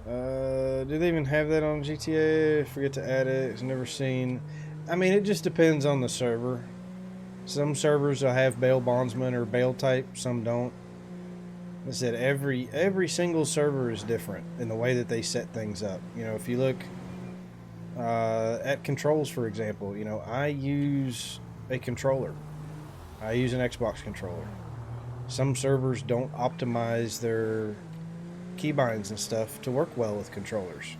Do they even have that on GTA? Forget to add it. It's never seen. I mean, it just depends on the server. Some servers will have bail bondsman or bail type. Some don't. I said every single server is different in the way that they set things up. You know, if you look at controls, for example, you know, I use a controller. I use an Xbox controller. Some servers don't optimize their keybinds and stuff to work well with controllers.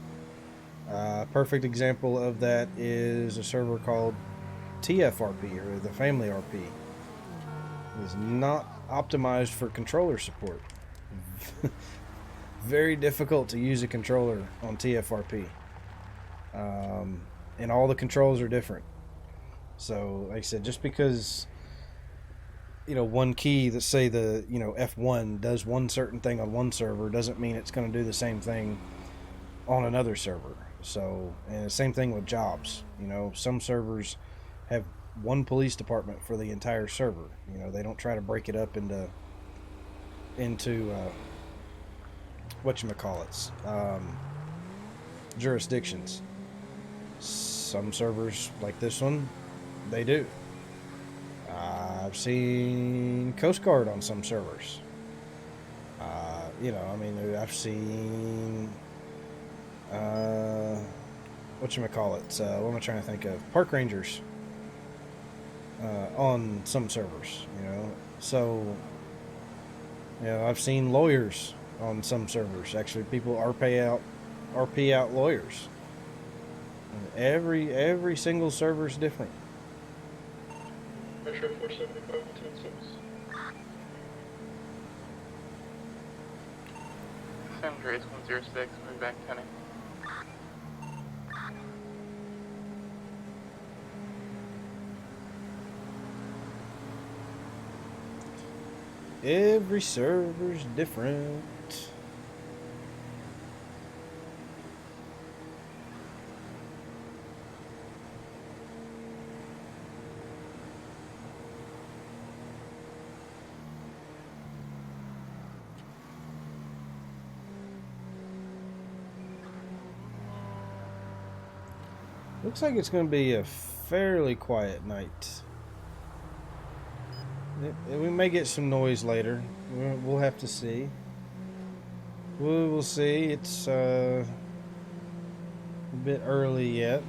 Perfect example of that is a server called TFRP, or the Family RP. It is not optimized for controller support. Very difficult to use a controller on TFRP. And all the controls are different. So, like I said, just because, you know, one key that say the, you know, F1 does one certain thing on one server doesn't mean it's going to do the same thing on another server. So, and the same thing with jobs. You know, some servers have one police department for the entire server. You know, they don't try to break it up into whatchamacallits, jurisdictions. Some servers like this one, they do. I've seen Coast Guard on some servers. You know, I mean, I've seen whatchamacallits, what am I trying to think of? Park Rangers on some servers, you know. So, you know, I've seen lawyers on some servers. Actually, people RP out lawyers. Every single server is different. Metro 475 10-6. San Andreas 106, move back 10. Every server's different. Looks like it's going to be a fairly quiet night. We may get some noise later. We'll have to see. We will see. It's a bit early yet.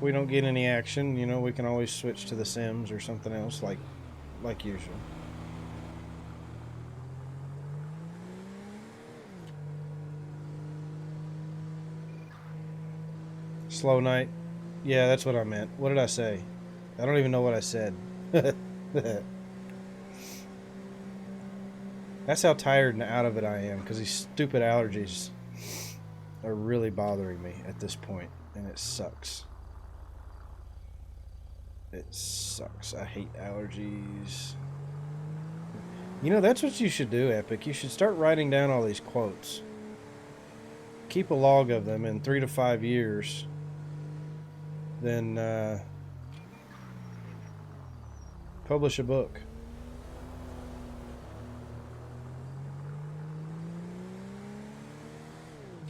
if we don't get any action, you know, we can always switch to the Sims or something else like usual. Slow night. Yeah, that's what I meant. What did I say? I don't even know what I said. That's how tired and out of it I am, because these stupid allergies are really bothering me at this point, and it sucks. It sucks. I hate allergies. You know, that's what you should do, Epic. You should start writing down all these quotes. Keep a log of them in 3 to 5 years. Then publish a book.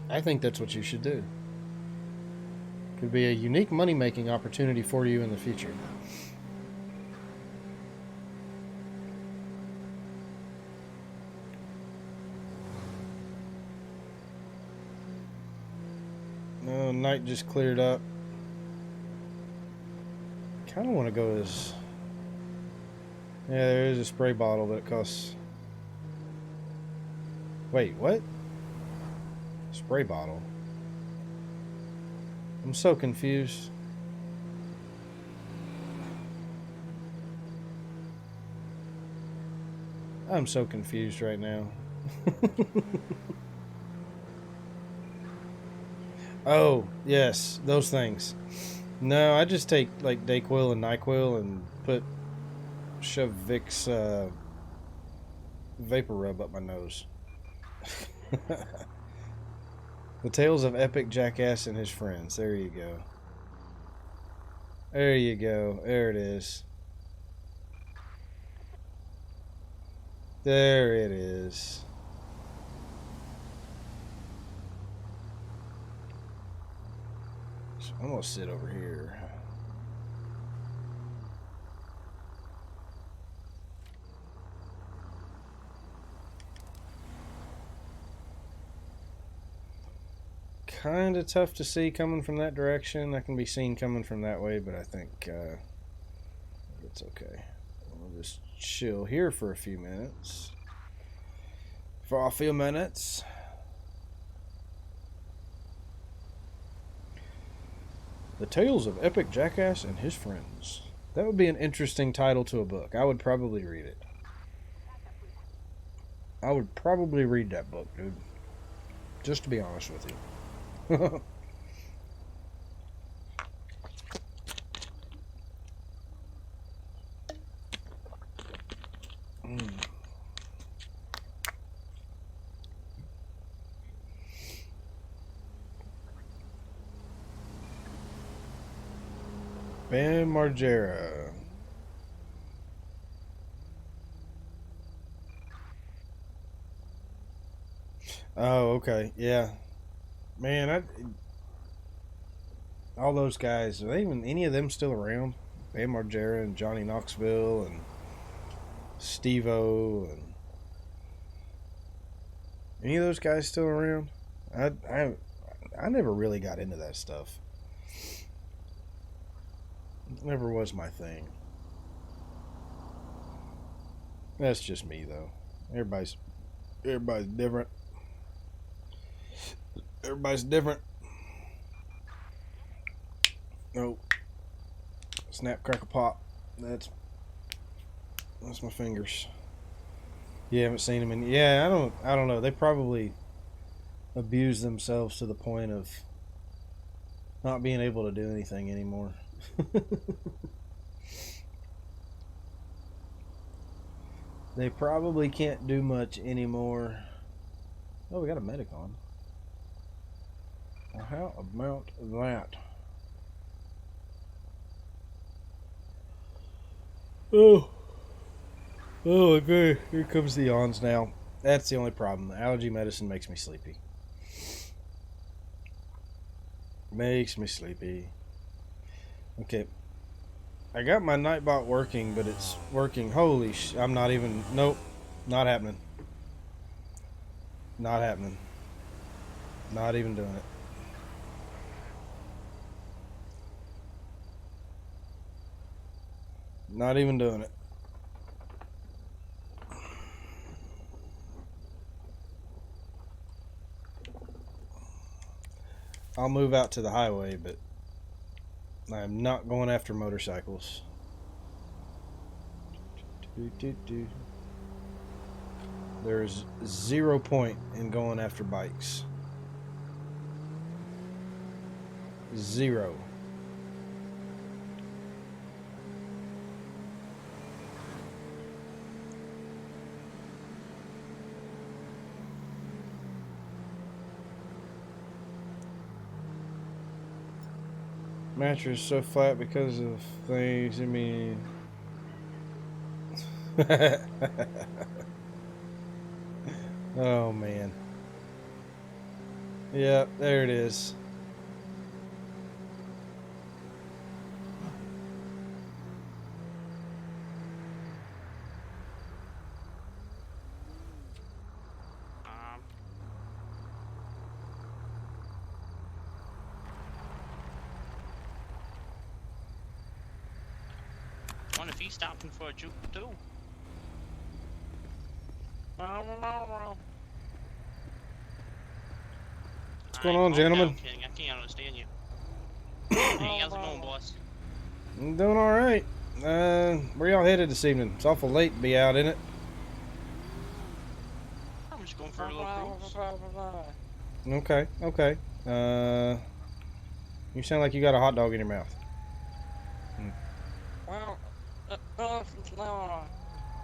I think that's what you should do. Could be a unique money-making opportunity for you in the future. No, night just cleared up. Kind of want to go as... Yeah, there is a spray bottle, but it costs... Wait, what? Spray bottle? I'm so confused. I'm so confused right now. Oh, yes, those things. No, I just take like Dayquil and NyQuil and shove Vicks vapor rub up my nose. The Tales of Epic Jackass and His Friends. There you go. There you go. There it is. There it is. So I'm gonna sit over here. Kind of tough to see coming from that direction. I can be seen coming from that way, but I think it's okay. We'll just chill here for a few minutes. For a few minutes. The Tales of Epic Jackass and His Friends. That would be an interesting title to a book. I would probably read it. I would probably read that book, dude. Just to be honest with you. Bam Margera. Oh, okay. Yeah. Man, all those guys, are they even any of them still around? Bam Margera and Johnny Knoxville and Steve-O and any of those guys still around? I never really got into that stuff. It never was my thing. That's just me though. Everybody's different. Everybody's different. Oh, snap, crackle, pop. That's my fingers. You haven't seen them in. Yeah, I don't know. They probably abuse themselves to the point of not being able to do anything anymore. They probably can't do much anymore. Oh, we got a medic on. Well, how about that? Oh, okay. Here comes the yawns now. That's the only problem. The allergy medicine makes me sleepy. Makes me sleepy. Okay. I got my Nightbot working, but it's working. Holy sh... I'm not even... Nope. Not happening. Not happening. Not even doing it. Not even doing it. I'll move out to the highway, but I'm not going after motorcycles. There's 0 point in going after bikes. 0. Mattress so flat because of things. I mean, oh man. Yep, there it is. Wonder if he's stopping for a juke too. What's going on, gentlemen? I'm kidding. I can't understand you. Hey, how's it going, boss? I'm doing all right. Where y'all headed this evening? It's awful late to be out, isn't it? I'm just going for a little cruise. Okay, okay. You sound like you got a hot dog in your mouth.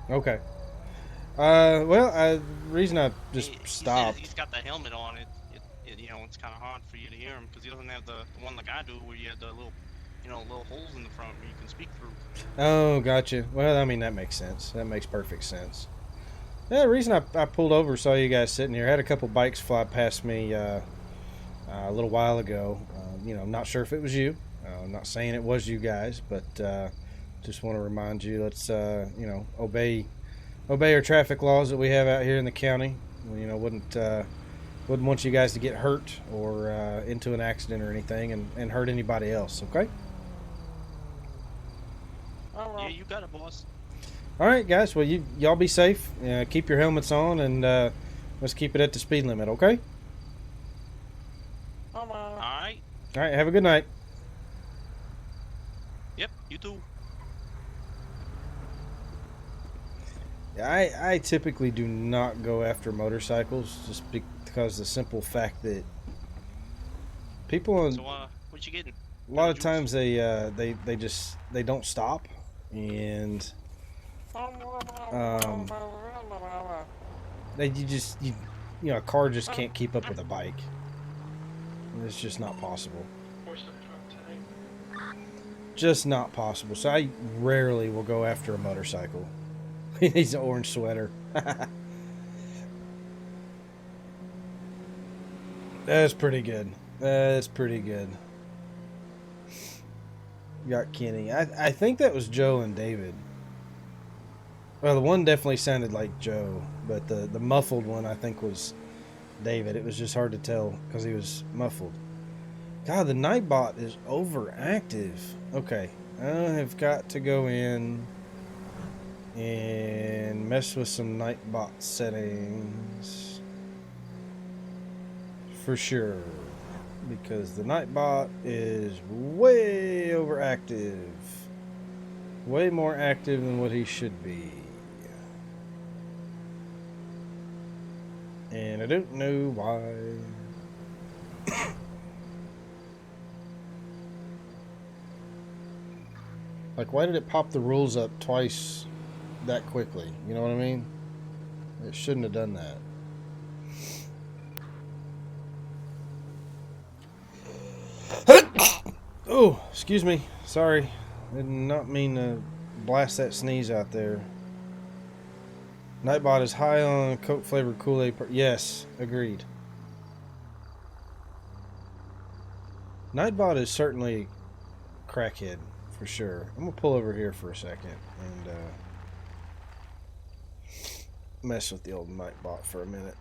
Okay. Well, reason I just stopped. He's got the helmet on. You know, it's kind of hard for you to hear him because he doesn't have the one like I do, where you have the little, little holes in the front where you can speak through. Oh, gotcha. Well, I mean, that makes sense. That makes perfect sense. Yeah, the reason I pulled over, saw you guys sitting here. I had a couple bikes fly past me a little while ago. Not sure if it was you. I'm not saying it was you guys, but just want to remind you, let's obey our traffic laws that we have out here in the county. Wouldn't want you guys to get hurt or into an accident or anything and hurt anybody else. Okay. Yeah, you got it, boss. All right, guys. Well, y'all be safe. Keep your helmets on, and let's keep it at the speed limit. Okay. All right. All right. Have a good night. Yep. You too. I typically do not go after motorcycles just because the simple fact that people on So what you getting? a lot of times they don't stop, and a car just can't keep up with a bike. It's just not possible. Just not possible. So I rarely will go after a motorcycle. He needs an orange sweater. That's pretty good. That's pretty good. Got Kenny. I think that was Joe and David. Well, the one definitely sounded like Joe, but the muffled one I think was David. It was just hard to tell because he was muffled. God, the Nightbot is overactive. Okay, I have got to go in and mess with some Nightbot settings for sure, because the Nightbot is way overactive, way more active than what he should be, and I don't know why. Like, why did it pop the rules up twice that quickly? You know what I mean? It shouldn't have done that. Oh, excuse me. Sorry. Did not mean to blast that sneeze out there. Nightbot is high on Coke flavored Kool-Aid. Yes, agreed. Nightbot is certainly crackhead. For sure. I'm going to pull over here for a second and mess with the old Nightbot for a minute.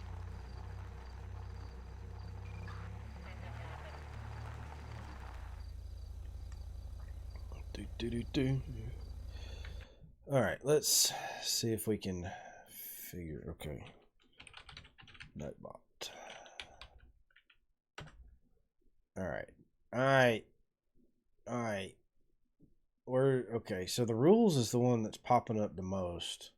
All right, let's see if we can figure. Okay, Nightbot. All right, all right, all right. We're okay. So the rules is the one that's popping up the most.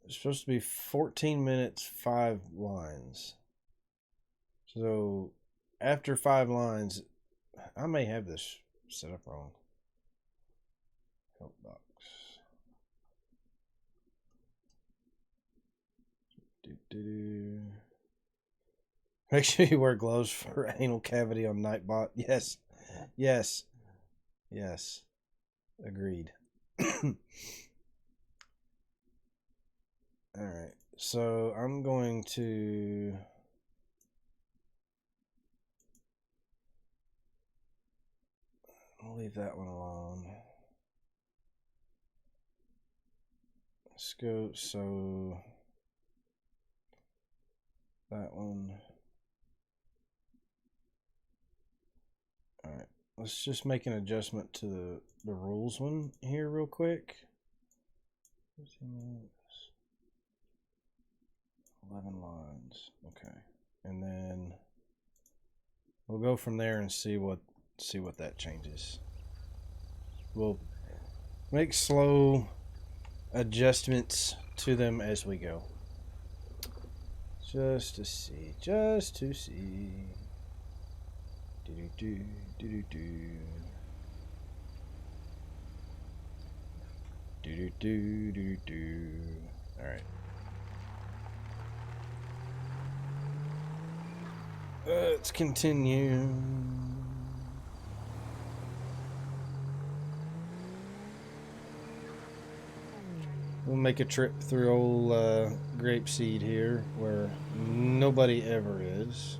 It's supposed to be 14 minutes, 5 lines. So after 5 lines, I may have this set up wrong. Help box. Make sure you wear gloves for anal cavity on Nightbot. Yes. Yes. Yes. Agreed. Alright. So I'm going to I'll leave that one alone. Let's go, so that one. Alright, let's just make an adjustment to the rules one here real quick. 11 lines. Okay. And then we'll go from there and see what that changes. We'll make slow adjustments to them as we go. Just to see. All right. Let's continue. We'll make a trip through old Grapeseed here, where nobody ever is.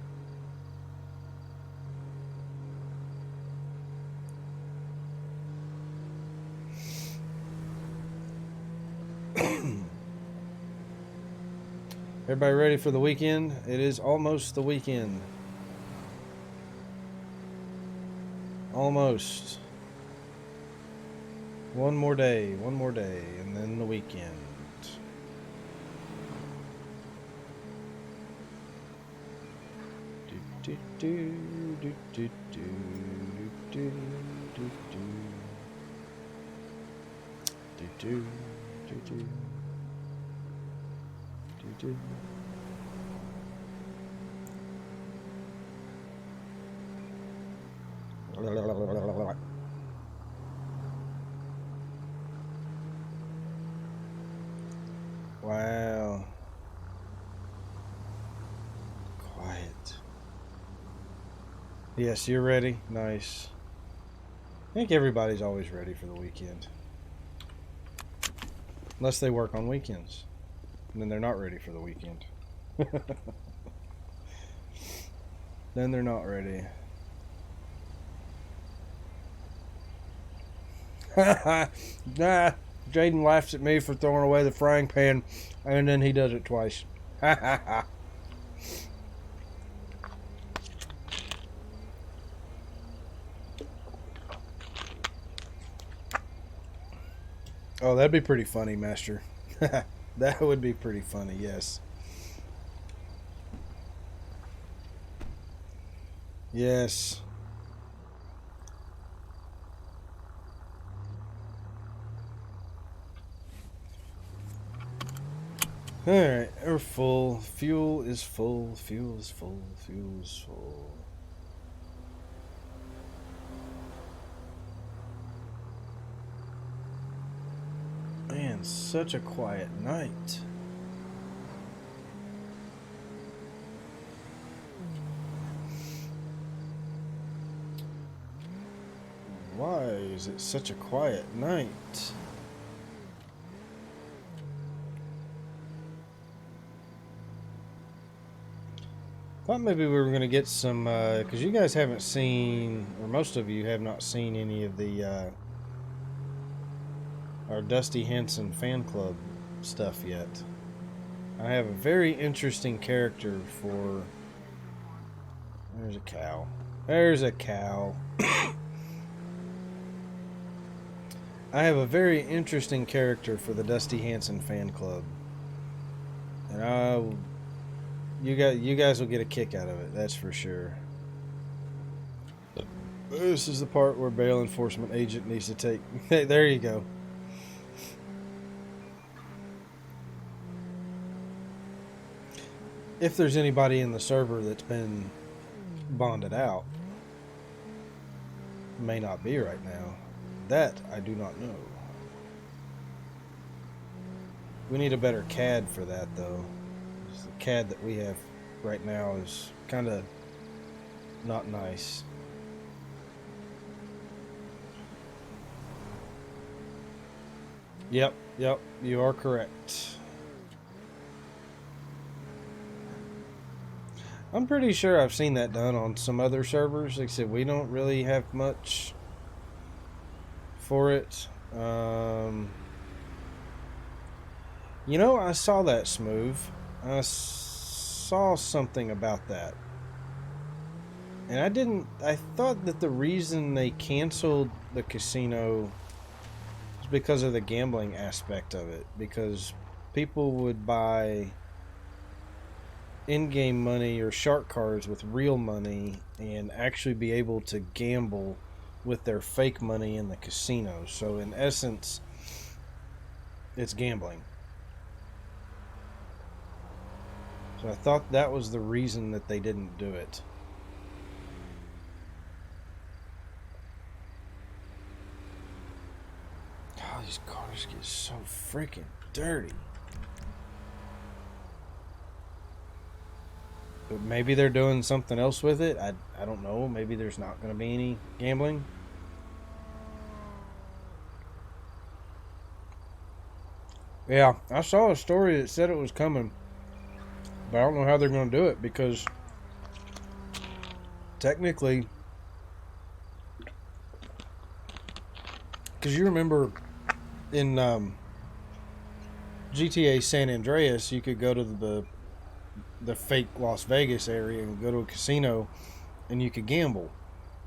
Everybody ready for the weekend? It is almost the weekend. Almost. One more day, and then the weekend. Wow. Quiet. Yes, you're ready. Nice. I think everybody's always ready for the weekend. Unless they work on weekends. And then they're not ready for the weekend. Then they're not ready. Nah, Jaden laughs at me for throwing away the frying pan, and then he does it twice. Oh, that'd be pretty funny, Master. That would be pretty funny, yes. Yes. Alright, we're full. Fuel is full. Fuel is full. Fuel is full. Man, such a quiet night. Why is it such a quiet night? Thought maybe we were going to get some, because you guys haven't seen, or most of you have not seen any of the, our Dusty Henson fan club stuff yet. I have a very interesting character for, there's a cow. There's a cow. I have a very interesting character for the Dusty Hansen fan club, and you guys will get a kick out of it. That's for sure. This is the part where bail enforcement agent needs to take. Hey, there you go. If there's anybody in the server that's been bonded out, may not be right now. That I do not know. We need a better CAD for that, though. The CAD that we have right now is kind of not nice. Yep, you are correct. I'm pretty sure I've seen that done on some other servers, except we don't really have much for it. You know, I saw that, Smooth. I saw something about that. And I thought that the reason they canceled the casino was because of the gambling aspect of it. Because people would buy in-game money or shark cards with real money and actually be able to gamble with their fake money in the casino. So in essence, it's gambling. So I thought that was the reason that they didn't do it. God, these cars get so freaking dirty. But maybe they're doing something else with it. I don't know. Maybe there's not going to be any gambling. Yeah, I saw a story that said it was coming. But I don't know how they're going to do it, because technically, because you remember in GTA San Andreas, you could go to the fake Las Vegas area and go to a casino and you could gamble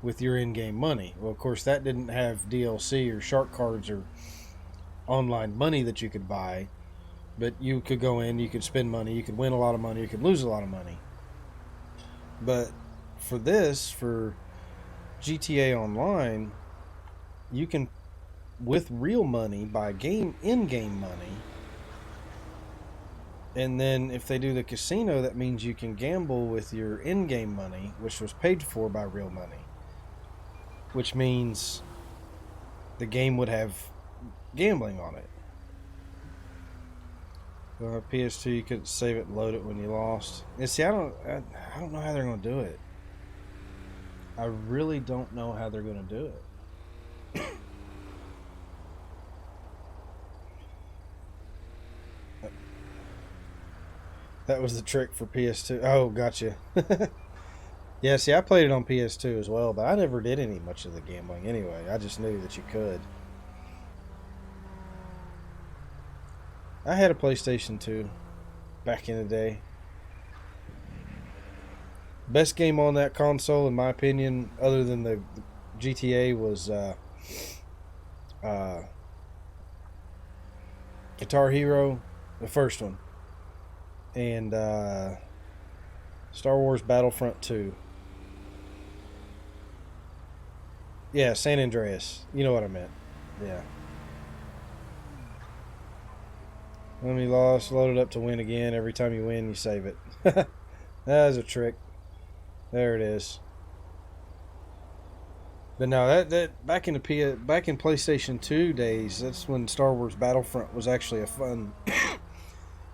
with your in-game money. Well, of course, that didn't have DLC or shark cards or online money that you could buy. But you could go in, you could spend money, you could win a lot of money, you could lose a lot of money. But for this, for GTA Online, you can, with real money, buy in-game money. And then if they do the casino, that means you can gamble with your in-game money, which was paid for by real money. Which means the game would have gambling on it. PS2, you could save it and load it when you lost. And see, I don't know how they're going to do it. I really don't know how they're going to do it. That was the trick for PS2. Oh, gotcha. Yeah, see, I played it on PS2 as well, but I never did much of the gambling anyway. I just knew that you could. I had a PlayStation 2 back in the day. Best game on that console, in my opinion, other than the GTA, was Guitar Hero, the first one, and Star Wars Battlefront 2. Yeah, San Andreas. You know what I meant. Yeah. When you lost, load it up to win again. Every time you win, you save it. That is a trick. There it is. But no, that back in PlayStation 2 days, that's when Star Wars Battlefront was actually a fun,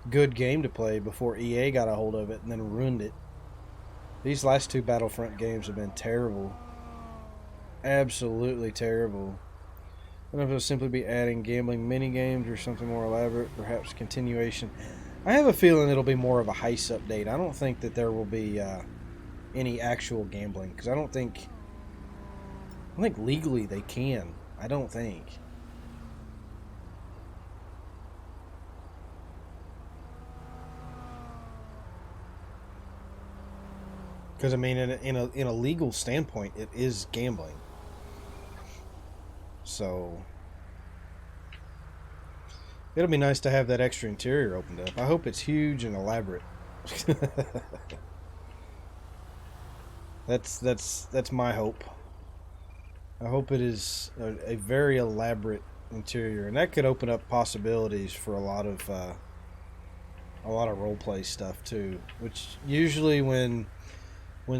good game to play before EA got a hold of it and then ruined it. These last two Battlefront games have been terrible. Absolutely terrible. I don't know if it'll simply be adding gambling mini-games or something more elaborate, perhaps continuation. I have a feeling it'll be more of a heist update. I don't think that there will be any actual gambling, because I don't think legally they can. I don't think. Because I mean, in a legal standpoint, it is gambling. So It'll be nice to have that extra interior opened up. I hope it's huge and elaborate. That's my hope. I hope it is a very elaborate interior, and that could open up possibilities for a lot of role play stuff too. Which usually when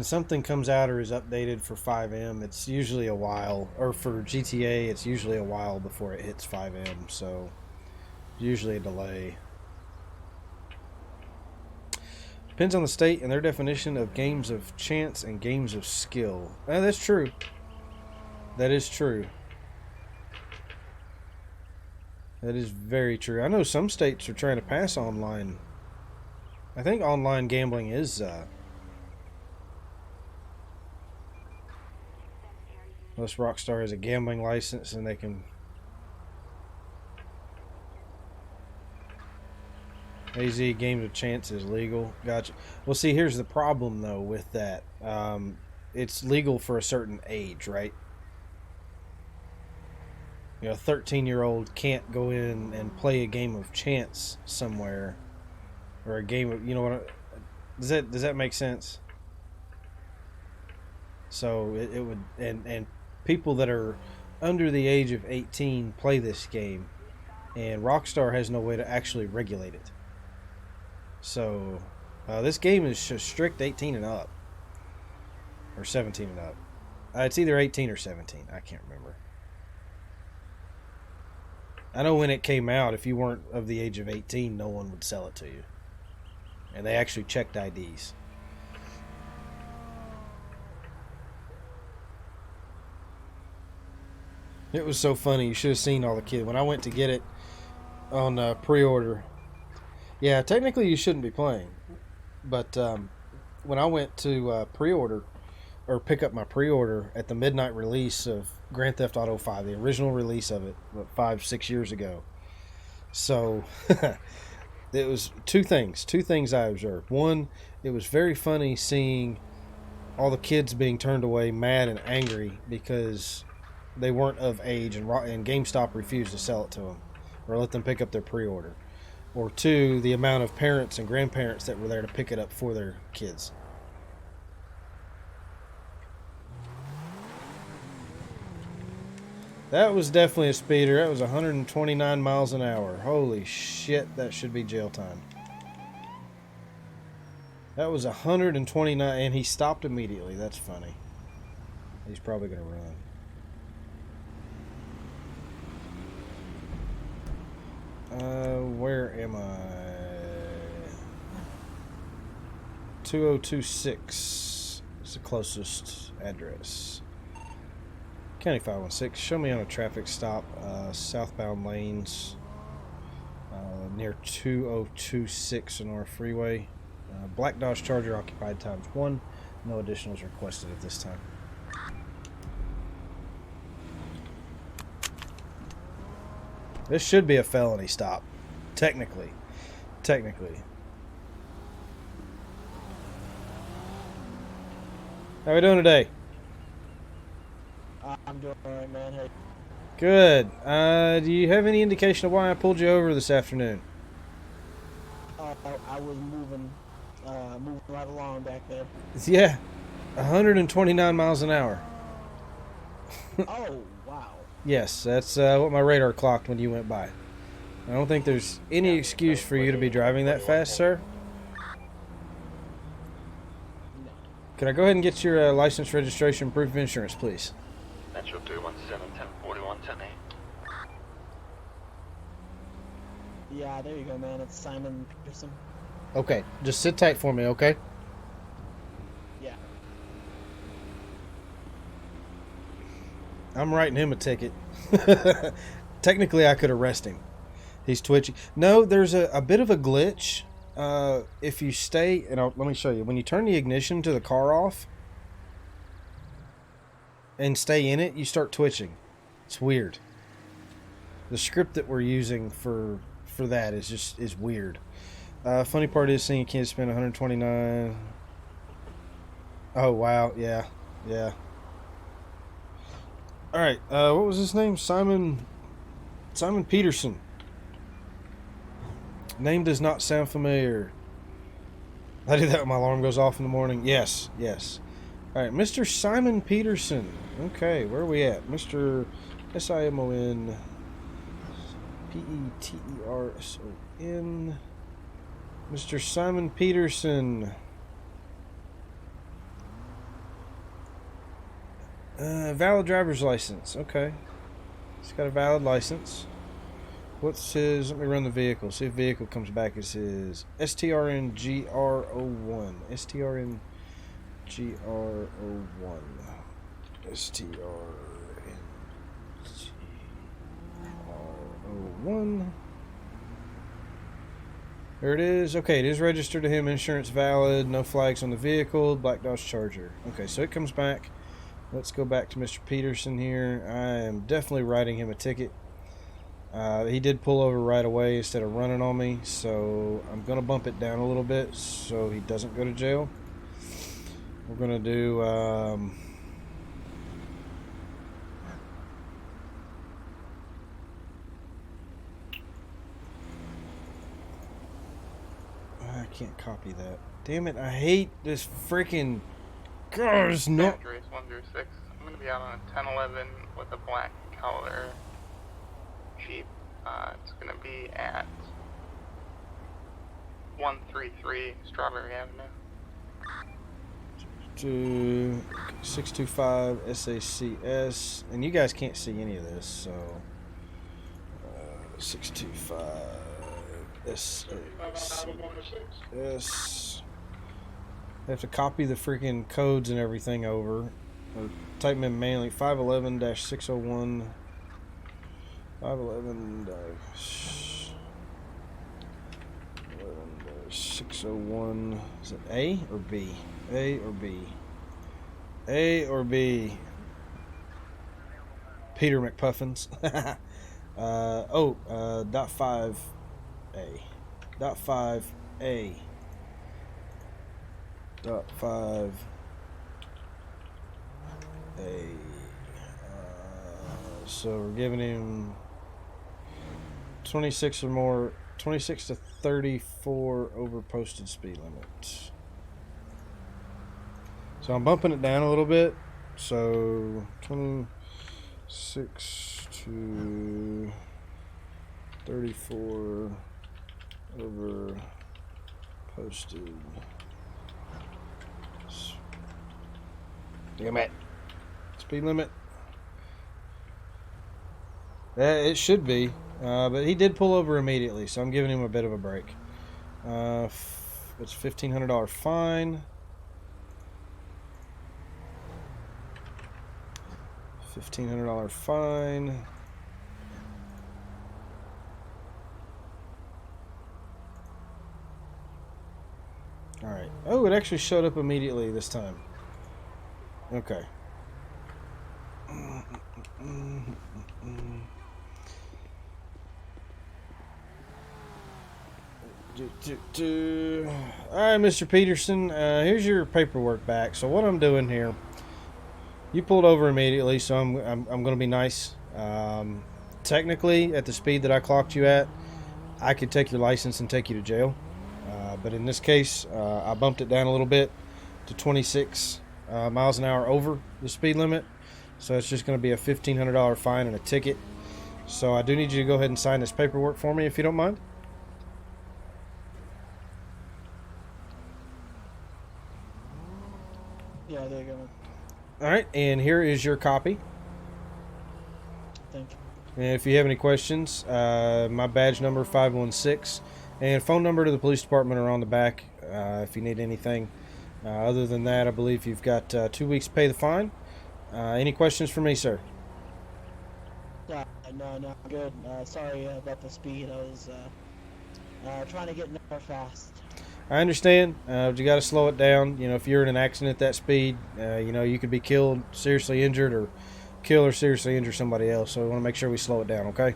something comes out or is updated for 5M, it's usually a while, or for GTA, it's usually a while before it hits 5M. So usually a delay. Depends on the state and their definition of games of chance and games of skill. That's true. That is true. That is very true. I know some states are trying to pass online. I think online gambling is unless Rockstar has a gambling license and they can. AZ games of chance is legal. Gotcha. Well, see, here's the problem though with that. It's legal for a certain age, right? You know, a 13-year-old can't go in and play a game of chance somewhere, or a game of, you know what? Does that make sense? So it would, and people that are under the age of 18 play this game, and Rockstar has no way to actually regulate it. So this game is strict 18 and up, or 17 and up. It's either 18 or 17. I can't remember. I know when it came out, if you weren't of the age of 18, no one would sell it to you. And they actually checked IDs. It was so funny. You should have seen all the kids. When I went to get it on pre-order. Yeah, technically you shouldn't be playing. But when I went to pre-order, or pick up my pre-order at the midnight release of Grand Theft Auto 5, the original release of it, 5-6 years ago. So it was two things I observed. One, it was very funny seeing all the kids being turned away mad and angry because they weren't of age, and GameStop refused to sell it to them or let them pick up their pre-order. Or two, the amount of parents and grandparents that were there to pick it up for their kids. That was definitely a speeder. That was 129 miles an hour. Holy shit, that should be jail time. That was 129, and he stopped immediately. That's funny. He's probably going to run. Where am I? 2026 is the closest address. County 516. Show me on a traffic stop. Southbound lanes near 2026 on our freeway. Black Dodge Charger occupied ×1. No additionals requested at this time. This should be a felony stop. Technically. How we doing today? I'm doing alright, man. Hey. Good. Do you have any indication of why I pulled you over this afternoon? I was moving right along back there. Yeah, 129 miles an hour. Oh, wow. Yes, that's what my radar clocked when you went by. I don't think there's any excuse for you to be driving that fast, sir. No. Can I go ahead and get your license, registration, proof of insurance, please? Metro 317 1041 108. Yeah, there you go, man. It's Simon Peterson. Okay, just sit tight for me, okay? Yeah. I'm writing him a ticket. Technically, I could arrest him. He's twitching. No, there's a bit of a glitch. If you stay, and let me show you. When you turn the ignition to the car off and stay in it, you start twitching. It's weird. The script that we're using for that is weird. Funny part is seeing a kid spend 129. Oh wow, yeah. All right, what was his name? Simon Peterson. Name does not sound familiar. I do that when my alarm goes off in the morning. Yes, yes. All right, Mr. Simon Peterson. Okay, where are we at? Mr. Simon Peterson. Mr. Simon Peterson. Valid driver's license. Okay. He's got a valid license. What's his... Let me run the vehicle. See if the vehicle comes back as his STRNGR01. STRNGR01. STRNGR01. There it is. Okay, it is registered to him. Insurance valid. No flags on the vehicle. Black Dodge Charger. Okay, so it comes back. Let's go back to Mr. Peterson here. I am definitely writing him a ticket. He did pull over right away instead of running on me, so I'm going to bump it down a little bit so he doesn't go to jail. We're going to do... I can't copy that. Damn it, I hate this freaking... Gosh, no... Andreas 106. I'm going to be out on a 1011 with a black color Jeep. It's going to be at 133 Strawberry Avenue. 625 SACS. And you guys can't see any of this, so... 625 SACS. I have to copy the freaking codes and everything over. Type them in manually. 511-601. 511-601. Is it A or B? A or B? A or B? Peter McPuffins. Dot 5A. Dot 5A. Dot 5A. So we're giving him 26 or more, 26 to 34 over posted speed limit. So I'm bumping it down a little bit. So 26 to 34 over posted. Damn it. Speed limit. It should be. But he did pull over immediately, so I'm giving him a bit of a break. It's $1,500 fine. $1,500 fine. Alright. Oh, it actually showed up immediately this time. Okay. Alright, Mr. Peterson, here's your paperwork back. So what I'm doing here, you pulled over immediately, so I'm going to be nice. Technically, at the speed that I clocked you at, I could take your license and take you to jail. But in this case, I bumped it down a little bit to 26 miles an hour over the speed limit. So it's just going to be a $1,500 fine and a ticket. So I do need you to go ahead and sign this paperwork for me if you don't mind. Yeah, there you go. Alright, and here is your copy. Thank you. And if you have any questions, my badge number 516 and phone number to the police department are on the back if you need anything. Other than that, I believe you've got 2 weeks to pay the fine. Any questions for me, sir? No, I'm good. Sorry about the speed. I was trying to get nowhere fast. I understand. You got to slow it down. You know, if you're in an accident at that speed, you know, you could be killed, seriously injured, or kill or seriously injure somebody else. So we want to make sure we slow it down, okay?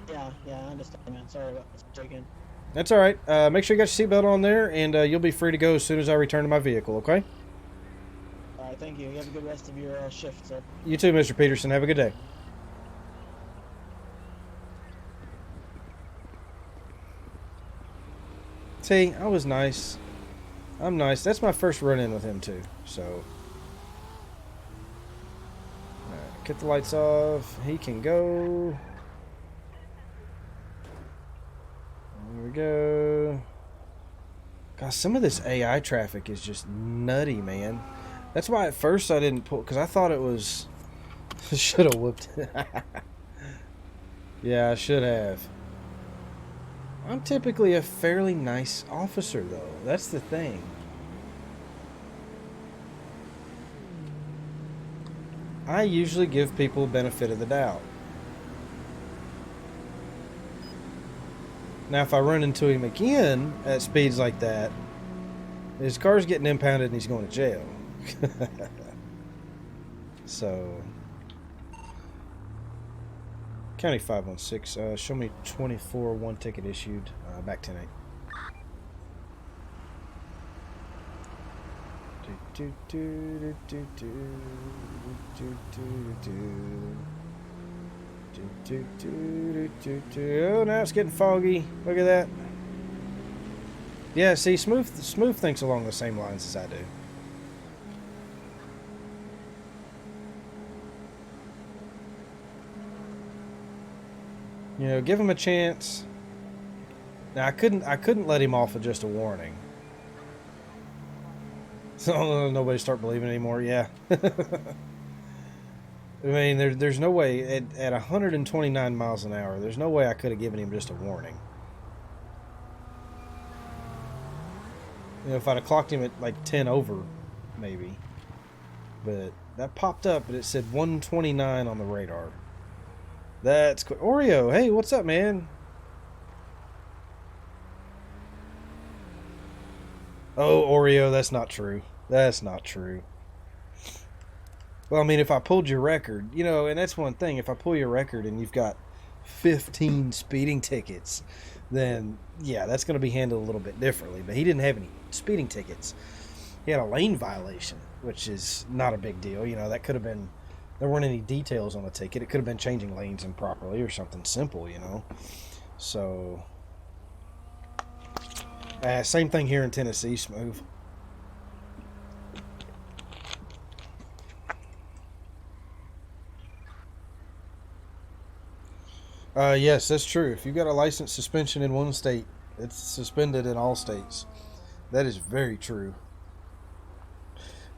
Yeah, I understand, man. Sorry about this again. That's all right. Make sure you got your seatbelt on there, and you'll be free to go as soon as I return to my vehicle, okay? All right, thank you. You have a good rest of your shift, sir. You too, Mr. Peterson. Have a good day. See, I was nice. I'm nice. That's my first run-in with him, too. So, alright, get the lights off. He can go. There we go. God, some of this AI traffic is just nutty, man. That's why at first I didn't pull, because I thought it was... should have whooped it. Yeah, I should have. I'm typically a fairly nice officer, though. That's the thing. I usually give people the benefit of the doubt. Now, if I run into him again at speeds like that, his car's getting impounded and he's going to jail. So, County 516, show me 24, 1 ticket issued, back 10-8. Oh, now it's getting foggy. Look at that. Yeah, see, Smooth thinks along the same lines as I do. You know, give him a chance. Now, I couldn't let him off with just a warning. So nobody start believing anymore. Yeah. I mean, there's no way at 129 miles an hour. There's no way I could have given him just a warning. You know, if I'd have clocked him at like 10 over, maybe. But that popped up and it said 129 on the radar. That's quick. Oreo, hey, what's up, man? Oh, Oreo, that's not true. That's not true. Well, I mean, if I pulled your record, you know, and that's one thing. If I pull your record and you've got 15 speeding tickets, then, yeah, that's going to be handled a little bit differently. But he didn't have any speeding tickets. He had a lane violation, which is not a big deal. You know, that could have been, there weren't any details on the ticket. It could have been changing lanes improperly or something simple, you know. So, same thing here in Tennessee, Smooth. Yes, that's true. If you've got a license suspension in one state, it's suspended in all states. That is very true.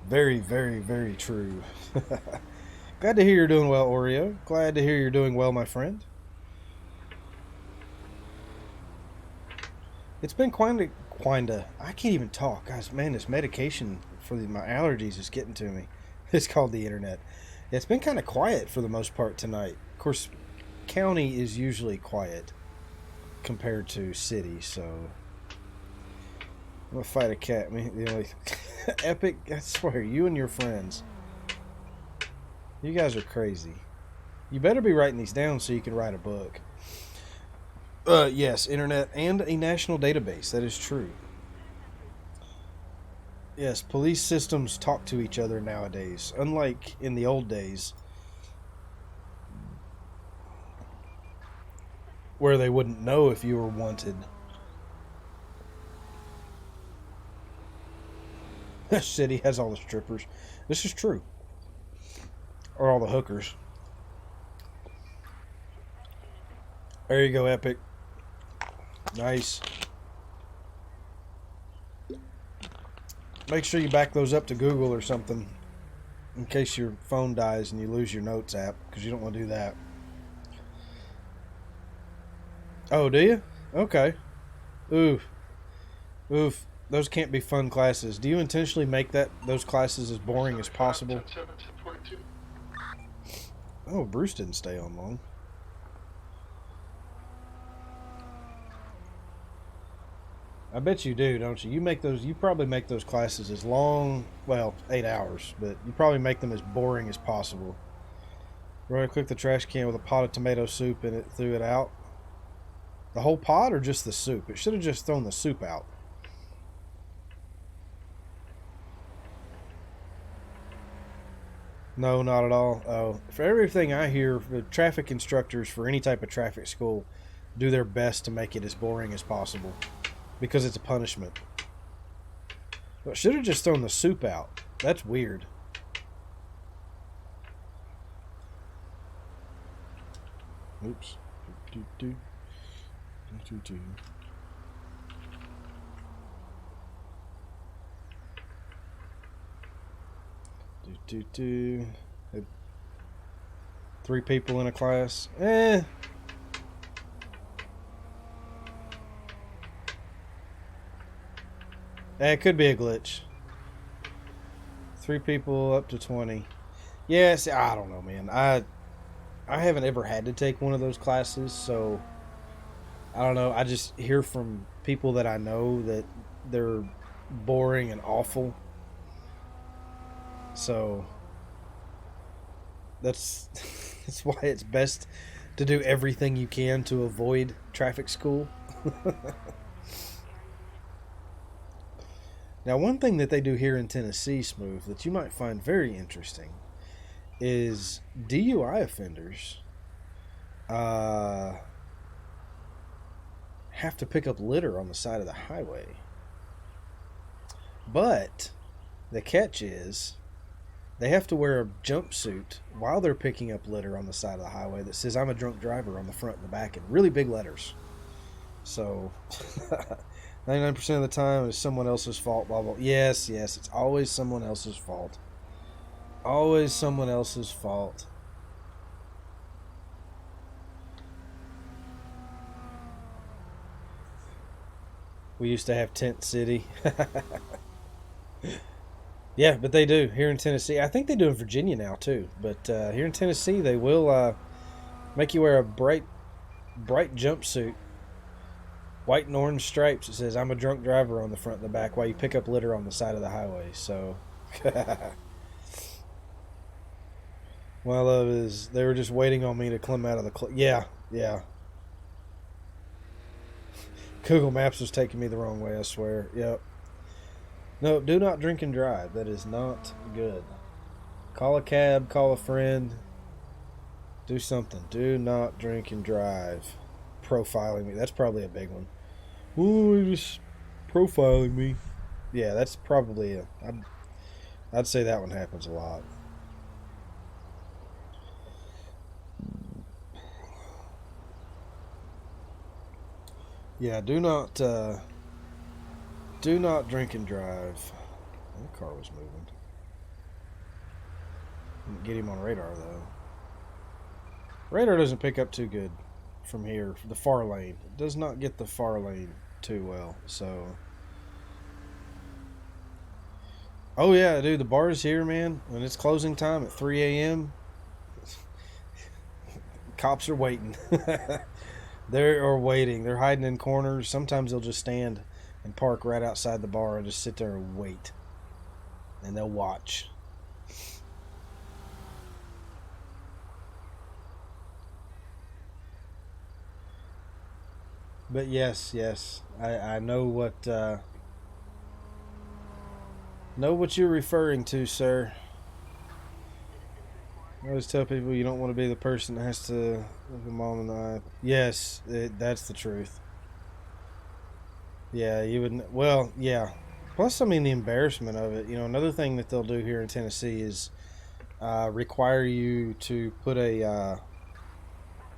Very, very, very true. Glad to hear you're doing well, Oreo. Glad to hear you're doing well, my friend. It's been kinda, I can't even talk. Guys, man, this medication for my allergies is getting to me. It's called the internet. It's been kind of quiet for the most part tonight. Of course, county is usually quiet compared to city, so I'm gonna fight a cat. I mean, you know, Epic, I swear, you and your friends, you guys are crazy. You better be writing these down so you can write a book. Yes, internet and a national database. That is true. Yes, police systems talk to each other nowadays, unlike in the old days, where they wouldn't know if you were wanted. This city has all the strippers. This is true. Or all the hookers. There you go, Epic. Nice. Make sure you back those up to Google or something in case your phone dies and you lose your Notes app, because you don't want to do that. Oh, do you? Okay. Oof. Oof. Those can't be fun classes. Do you intentionally make those classes as boring as possible? Oh, Bruce didn't stay on long. I bet you do, don't you? You probably make those classes as long, well, 8 hours, but you probably make them as boring as possible. Roy clicked the trash can with a pot of tomato soup and it threw it out. The whole pot or just the soup? It should have just thrown the soup out. No, not at all. Oh, for everything I hear, the traffic instructors for any type of traffic school do their best to make it as boring as possible. because it's a punishment. But should have just thrown the soup out. That's weird. Oops. Do. Three people in a class. It could be a glitch. 3 people up to 20. Yes, I don't know, man. I haven't ever had to take one of those classes, so I don't know. I just hear from people that I know that they're boring and awful. So that's why it's best to do everything you can to avoid traffic school. Now, one thing that they do here in Tennessee, Smooth, that you might find very interesting is DUI offenders have to pick up litter on the side of the highway. But the catch is they have to wear a jumpsuit while they're picking up litter on the side of the highway that says, "I'm a drunk driver" on the front and the back in really big letters. So 99% of the time it's someone else's fault, blah, blah. Yes, it's always someone else's fault. Always someone else's fault. We used to have Tent City. Yeah, but they do here in Tennessee. I think they do in Virginia now too. But here in Tennessee, they will make you wear a bright jumpsuit, white and orange stripes. It says, "I'm a drunk driver" on the front and the back while you pick up litter on the side of the highway. So what I love is they were just waiting on me to come out of the yeah. Google Maps was taking me the wrong way, I swear. Yep. No, do not drink and drive. That is not good. Call a cab, call a friend. Do something. Do not drink and drive. Profiling me. That's probably a big one. Oh, you're just profiling me. Yeah, that's probably I'd say that one happens a lot. Yeah, do not drink and drive. That car was moving. Didn't get him on radar though. Radar doesn't pick up too good from here. The far lane. It does not get the far lane too well. So. Oh yeah, dude, the bars here, man, when it's closing time at 3 a.m., cops are waiting. They're waiting. They're hiding in corners. Sometimes they'll just stand and park right outside the bar and just sit there and wait. And they'll watch. But yes, I know what you're referring to, sir. I always tell people you don't want to be the person that has to look them on in the eye. Yes, that's the truth. Yeah, you would. Well, yeah. Plus, I mean, the embarrassment of it. You know, another thing that they'll do here in Tennessee is require you to put an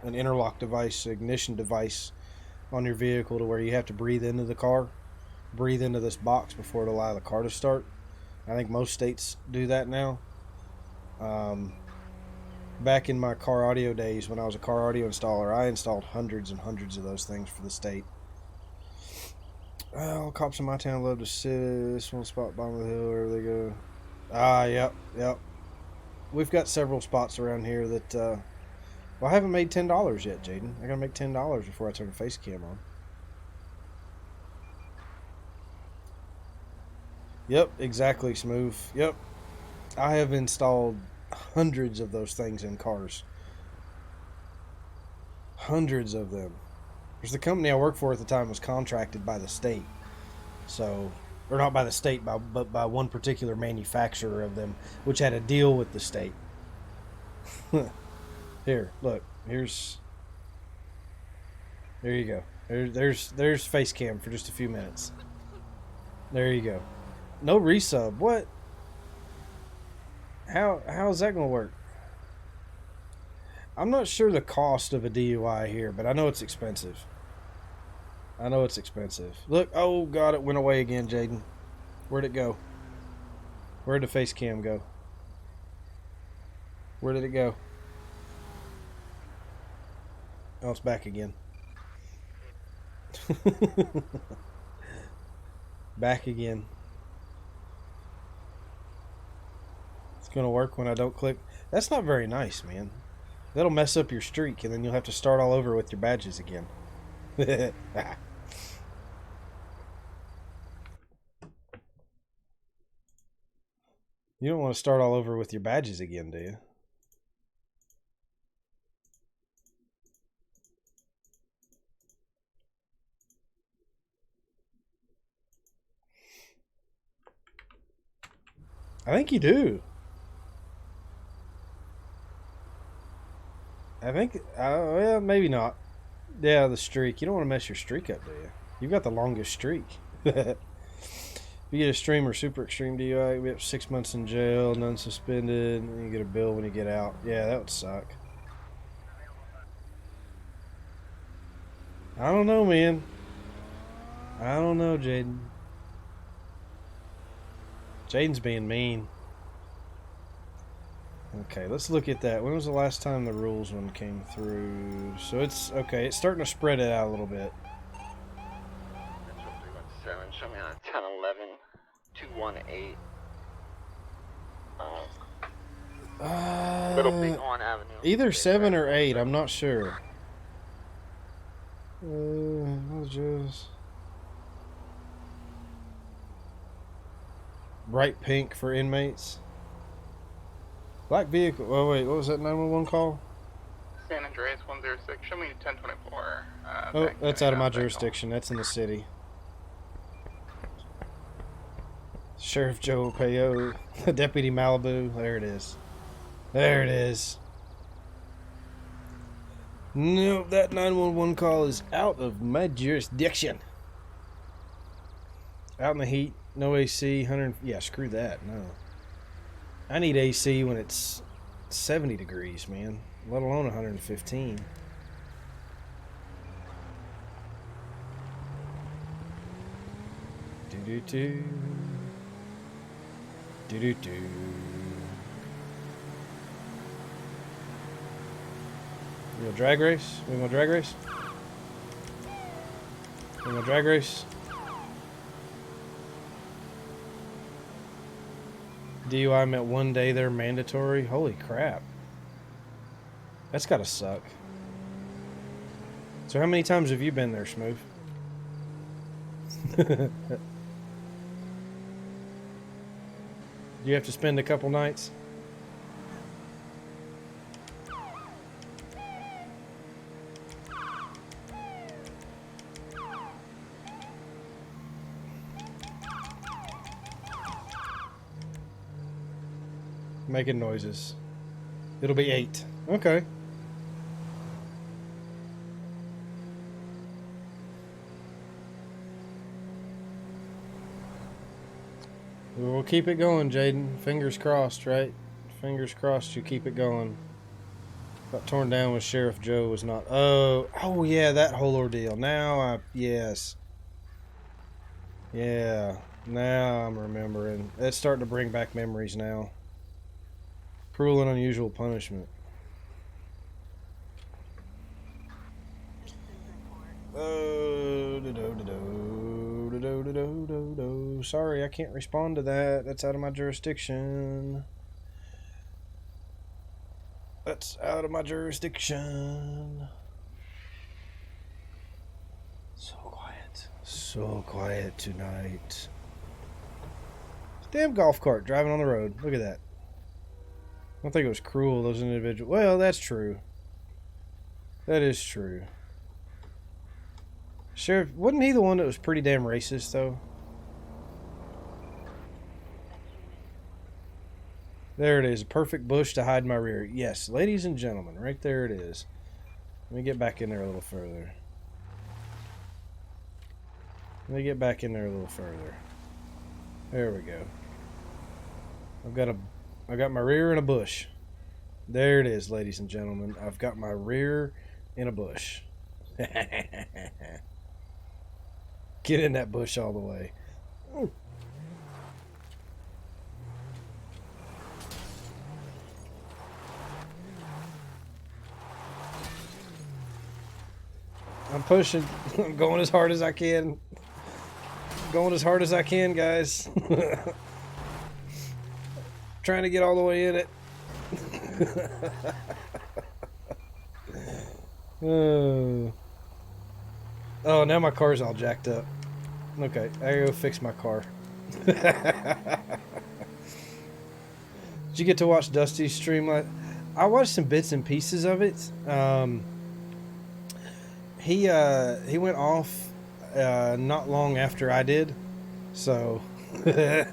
interlock device, ignition device, on your vehicle to where you have to breathe into the car, breathe into this box before it allow the car to start. I think most states do that now. Back in my car audio days, when I was a car audio installer, I installed hundreds and hundreds of those things for the state. Well, cops in my town love to sit this one spot bottom of the hill, wherever they go. Yep. We've got several spots around here that, well, I haven't made $10 yet, Jaden. I gotta make $10 before I turn the face cam on. Yep, exactly, Smooth. Yep. I have installed hundreds of those things in cars. Hundreds of them. There's the company I worked for at the time was contracted by the state. So, or not by the state, but by one particular manufacturer of them, which had a deal with the state. Here, look. There you go. There's face cam for just a few minutes. There you go. No resub. What? How is that gonna work? I'm not sure the cost of a DUI here, but I know it's expensive. I know it's expensive. Look, oh god, it went away again, Jaden. Where'd it go? Where'd the face cam go? Where did it go? Oh, it's back again. Back again. It's gonna work when I don't click. That's not very nice, man. That'll mess up your streak, and then you'll have to start all over with your badges again. You don't want to start all over with your badges again, do you? I think you do. I think, well, maybe not. Yeah, the streak. You don't want to mess your streak up, do you? You've got the longest streak. If you get a stream or super extreme DUI, you'll be up 6 months in jail, none suspended, and you get a bill when you get out. Yeah, that would suck. I don't know, man. I don't know, Jaden. Jaden's being mean. Okay, let's look at that. When was the last time the rules one came through? So it's, okay, it's starting to spread it out a little bit. Show me on 1011 218. Little Big on Avenue. Either 7 or 8, I'm not sure. I'll just... Bright pink for inmates. Black vehicle. Oh wait, what was that 911 call? San Andreas 106. Show me 1024. Oh, that's out of my jurisdiction. That's in the city. Sheriff Joe Payo, Deputy Malibu. There it is. There it is. Nope, that 911 call is out of my jurisdiction. Out in the heat. No AC, 100. Yeah, screw that. No. I need AC when it's 70 degrees, man. Let alone 115. Do-do-do. Do-do-do. You gonna drag race? We gonna drag race? We gonna drag race? DUI meant 1 day they're mandatory. Holy crap. That's gotta suck. So how many times have you been there, Smooth? Do you have to spend a couple nights? Making noises. It'll be 8. Okay. We'll keep it going, Jaden. Fingers crossed, right? Fingers crossed you keep it going. Got torn down with Sheriff Joe was not... Oh yeah, that whole ordeal. Yes. Yeah, now I'm remembering. It's starting to bring back memories now. Cruel and unusual punishment. Sorry, I can't respond to that. That's out of my jurisdiction. That's out of my jurisdiction. So quiet. So quiet tonight. Damn golf cart driving on the road. Look at that. I don't think it was cruel, those individuals. Well, that's true. That is true. Sheriff, wasn't he the one that was pretty damn racist, though? There it is. A perfect bush to hide my rear. Yes, ladies and gentlemen, right there it is. Let me get back in there a little further. Let me get back in there a little further. There we go. I got my rear in a bush. There it is, ladies and gentlemen. I've got my rear in a bush. Get in that bush all the way. Ooh. I'm pushing. I'm going as hard as I can. Going as hard as I can, guys. Trying to get all the way in it. Oh, now my car's all jacked up. Okay, I gotta go fix my car. Did you get to watch Dusty's stream? I watched some bits and pieces of it. He went off not long after I did, so I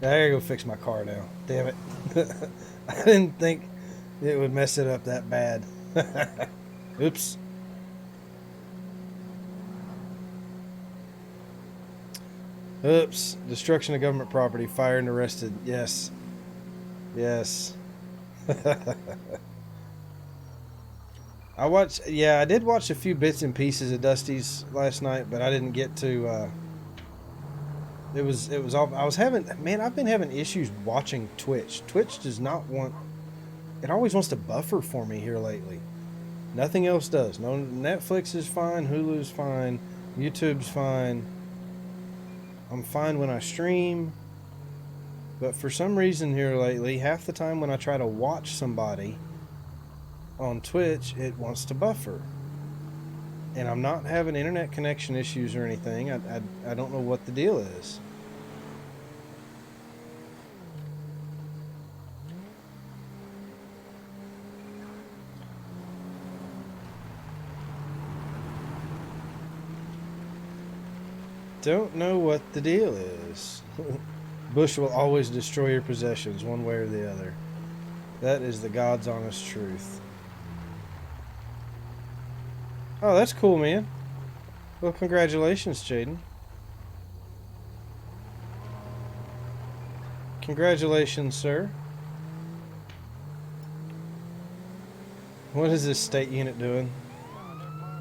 gotta go fix my car now. Damn it! I didn't think it would mess it up that bad. Oops. Oops. Destruction of government property. Fired and arrested. Yes. Yes. I did watch a few bits and pieces of Dusty's last night, but I didn't get to, it was all, I've been having issues watching Twitch. Twitch does not want, it always wants to buffer for me here lately. Nothing else does. No, Netflix is fine, Hulu's fine, YouTube's fine. I'm fine when I stream, but for some reason here lately, half the time when I try to watch somebody on Twitch, it wants to buffer. And I'm not having internet connection issues or anything. I don't know what the deal is. Don't know what the deal is. Bush will always destroy your possessions one way or the other. That is the God's honest truth. Oh, that's cool, man. Well, congratulations, Jaden. Congratulations, sir. What is this state unit doing?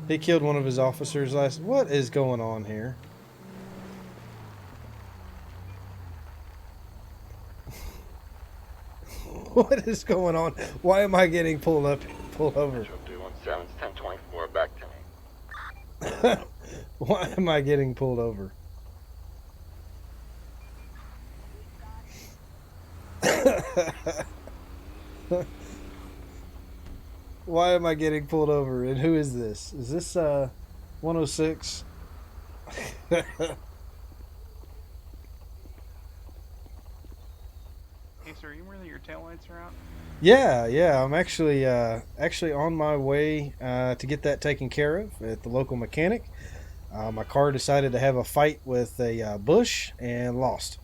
He killed one of his officers last... What is going on here? What is going on? Why am I getting pulled over? 1024, back to me. Why am I getting pulled over? Why am I getting pulled over? And who is this? Is this 106? Hey, sir, you aware that your taillights are out? Yeah, I'm actually on my way to get that taken care of at the local mechanic. My car decided to have a fight with a bush and lost.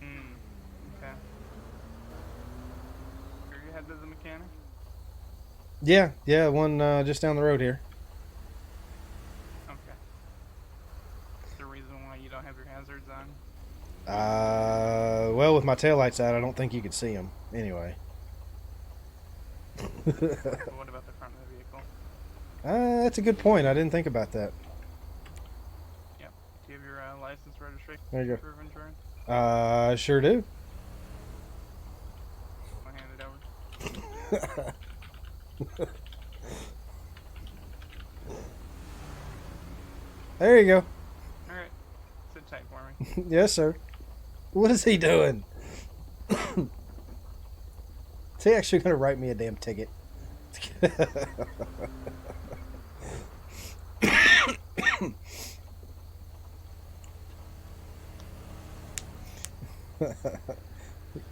Okay. Are you headed to the mechanic? Yeah, one just down the road here. Okay. Is there a reason why you don't have your hazards on? Well, with my taillights out, I don't think you could see them. Anyway. What about the front of the vehicle? That's a good point. I didn't think about that. Yeah. Do you have your license, registration, there you go. proof of insurance? I sure do. I'll hand it over. There you go. Alright. Sit tight for me. Yes, sir. What is he doing? Is he actually going to write me a damn ticket?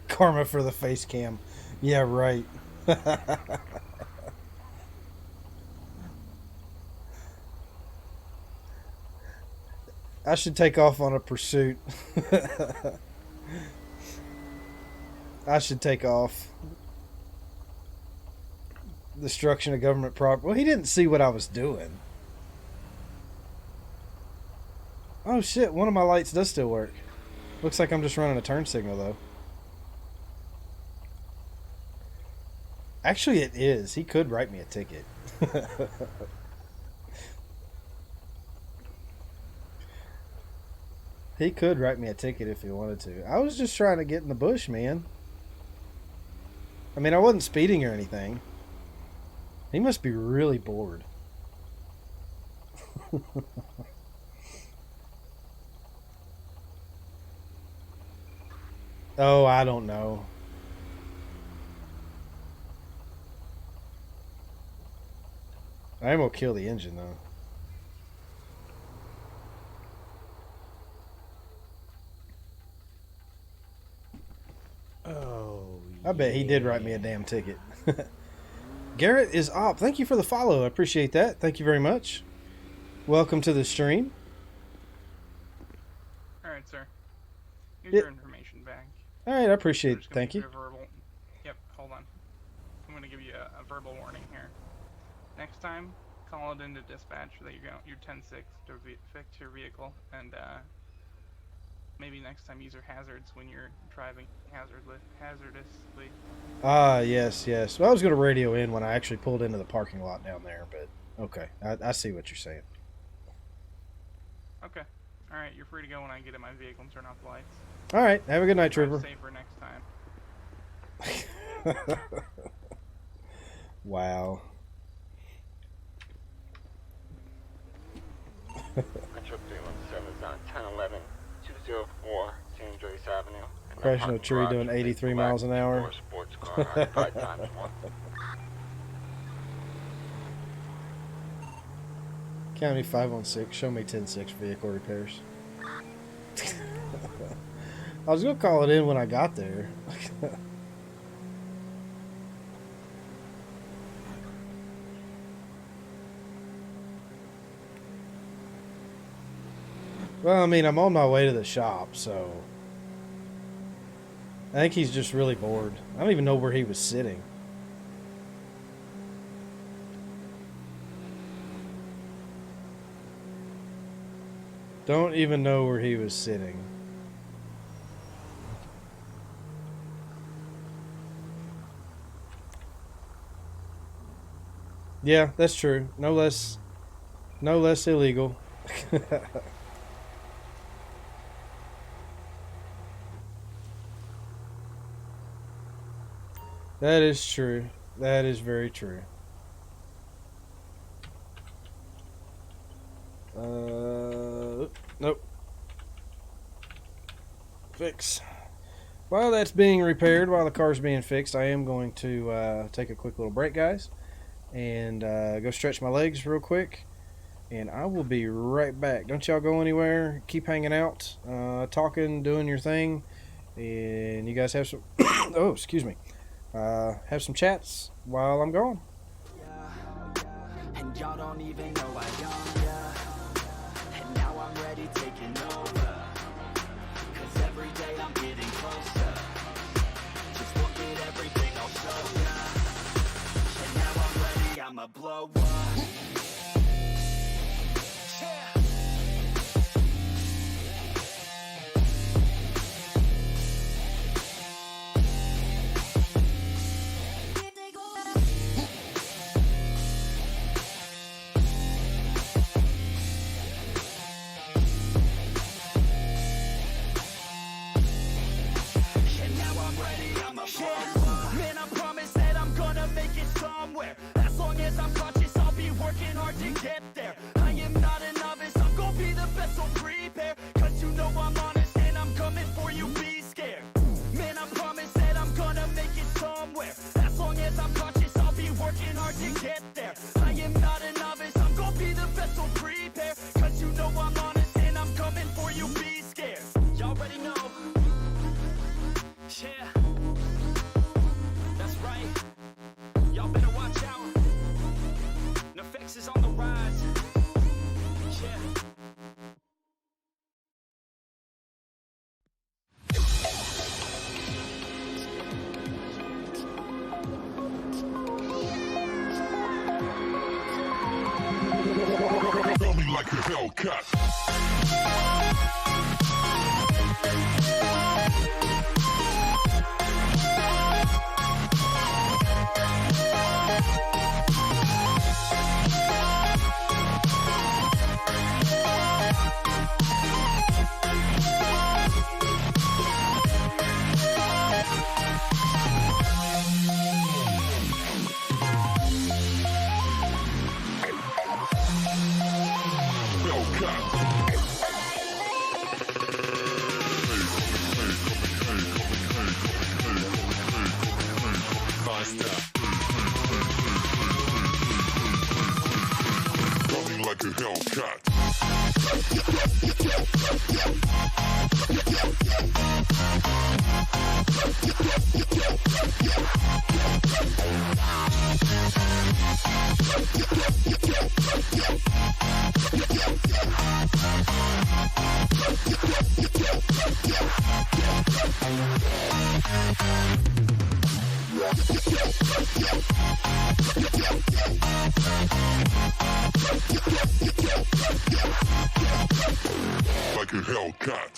Karma for the face cam. Yeah, right. I should take off on a pursuit. I should take off. Destruction of government property. Well, he didn't see what I was doing. Oh shit, one of my lights does still work. Looks like I'm just running a turn signal though. Actually it is. He could write me a ticket. He could write me a ticket if he wanted to. I was just trying to get in the bush, man. I mean, I wasn't speeding or anything. He must be really bored. Oh, I don't know. I am gonna kill the engine though. Oh, I bet he did write me a damn ticket. Garrett is up. Thank you for the follow. I appreciate that. Thank you very much. Welcome to the stream. Alright, sir. Here's your information back. Alright, I appreciate it. Thank you. Yep, hold on. I'm going to give you a verbal warning here. Next time, call it into dispatch that you're 10-6 to fix your vehicle, and maybe next time use your hazards when you're driving hazardously. Ah, yes, yes. Well, I was going to radio in when I actually pulled into the parking lot down there, but okay. I see what you're saying. Okay. Alright, you're free to go when I get in my vehicle and turn off the lights. Alright, have a good night, Trooper. Safer next time. Wow. Metro 317 is on 1011 204 St. Andreas Avenue. Crashing a tree doing 83 miles an hour. Sports car, 5x1. County 516, show me 10-6 vehicle repairs. I was going to call it in when I got there. Well, I mean, I'm on my way to the shop, so I think he's just really bored. I don't even know where he was sitting. Don't even know where he was sitting. Yeah, that's true. No less illegal. That is true. That is very true. Nope. Fix. While that's being repaired, while the car's being fixed, I am going to take a quick little break, guys, and go stretch my legs real quick, and I will be right back. Don't y'all go anywhere. Keep hanging out, talking, doing your thing, and you guys have some oh, excuse me. Have some chats while I'm gone. And y'all don't even know I am, yeah. And now I'm ready taking over, 'cause every day I'm getting closer. Just look at everything I'll show ya. And now I'm ready, I'ma blow up. like a Hellcat. Coming like a Hellcat. Like a Hellcat.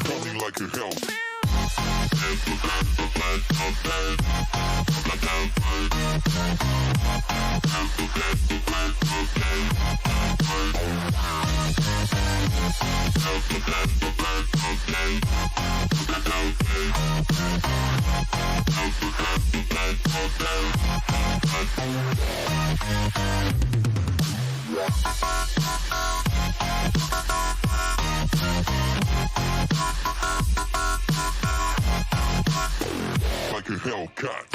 Coming like a hell. Like a Hellcat.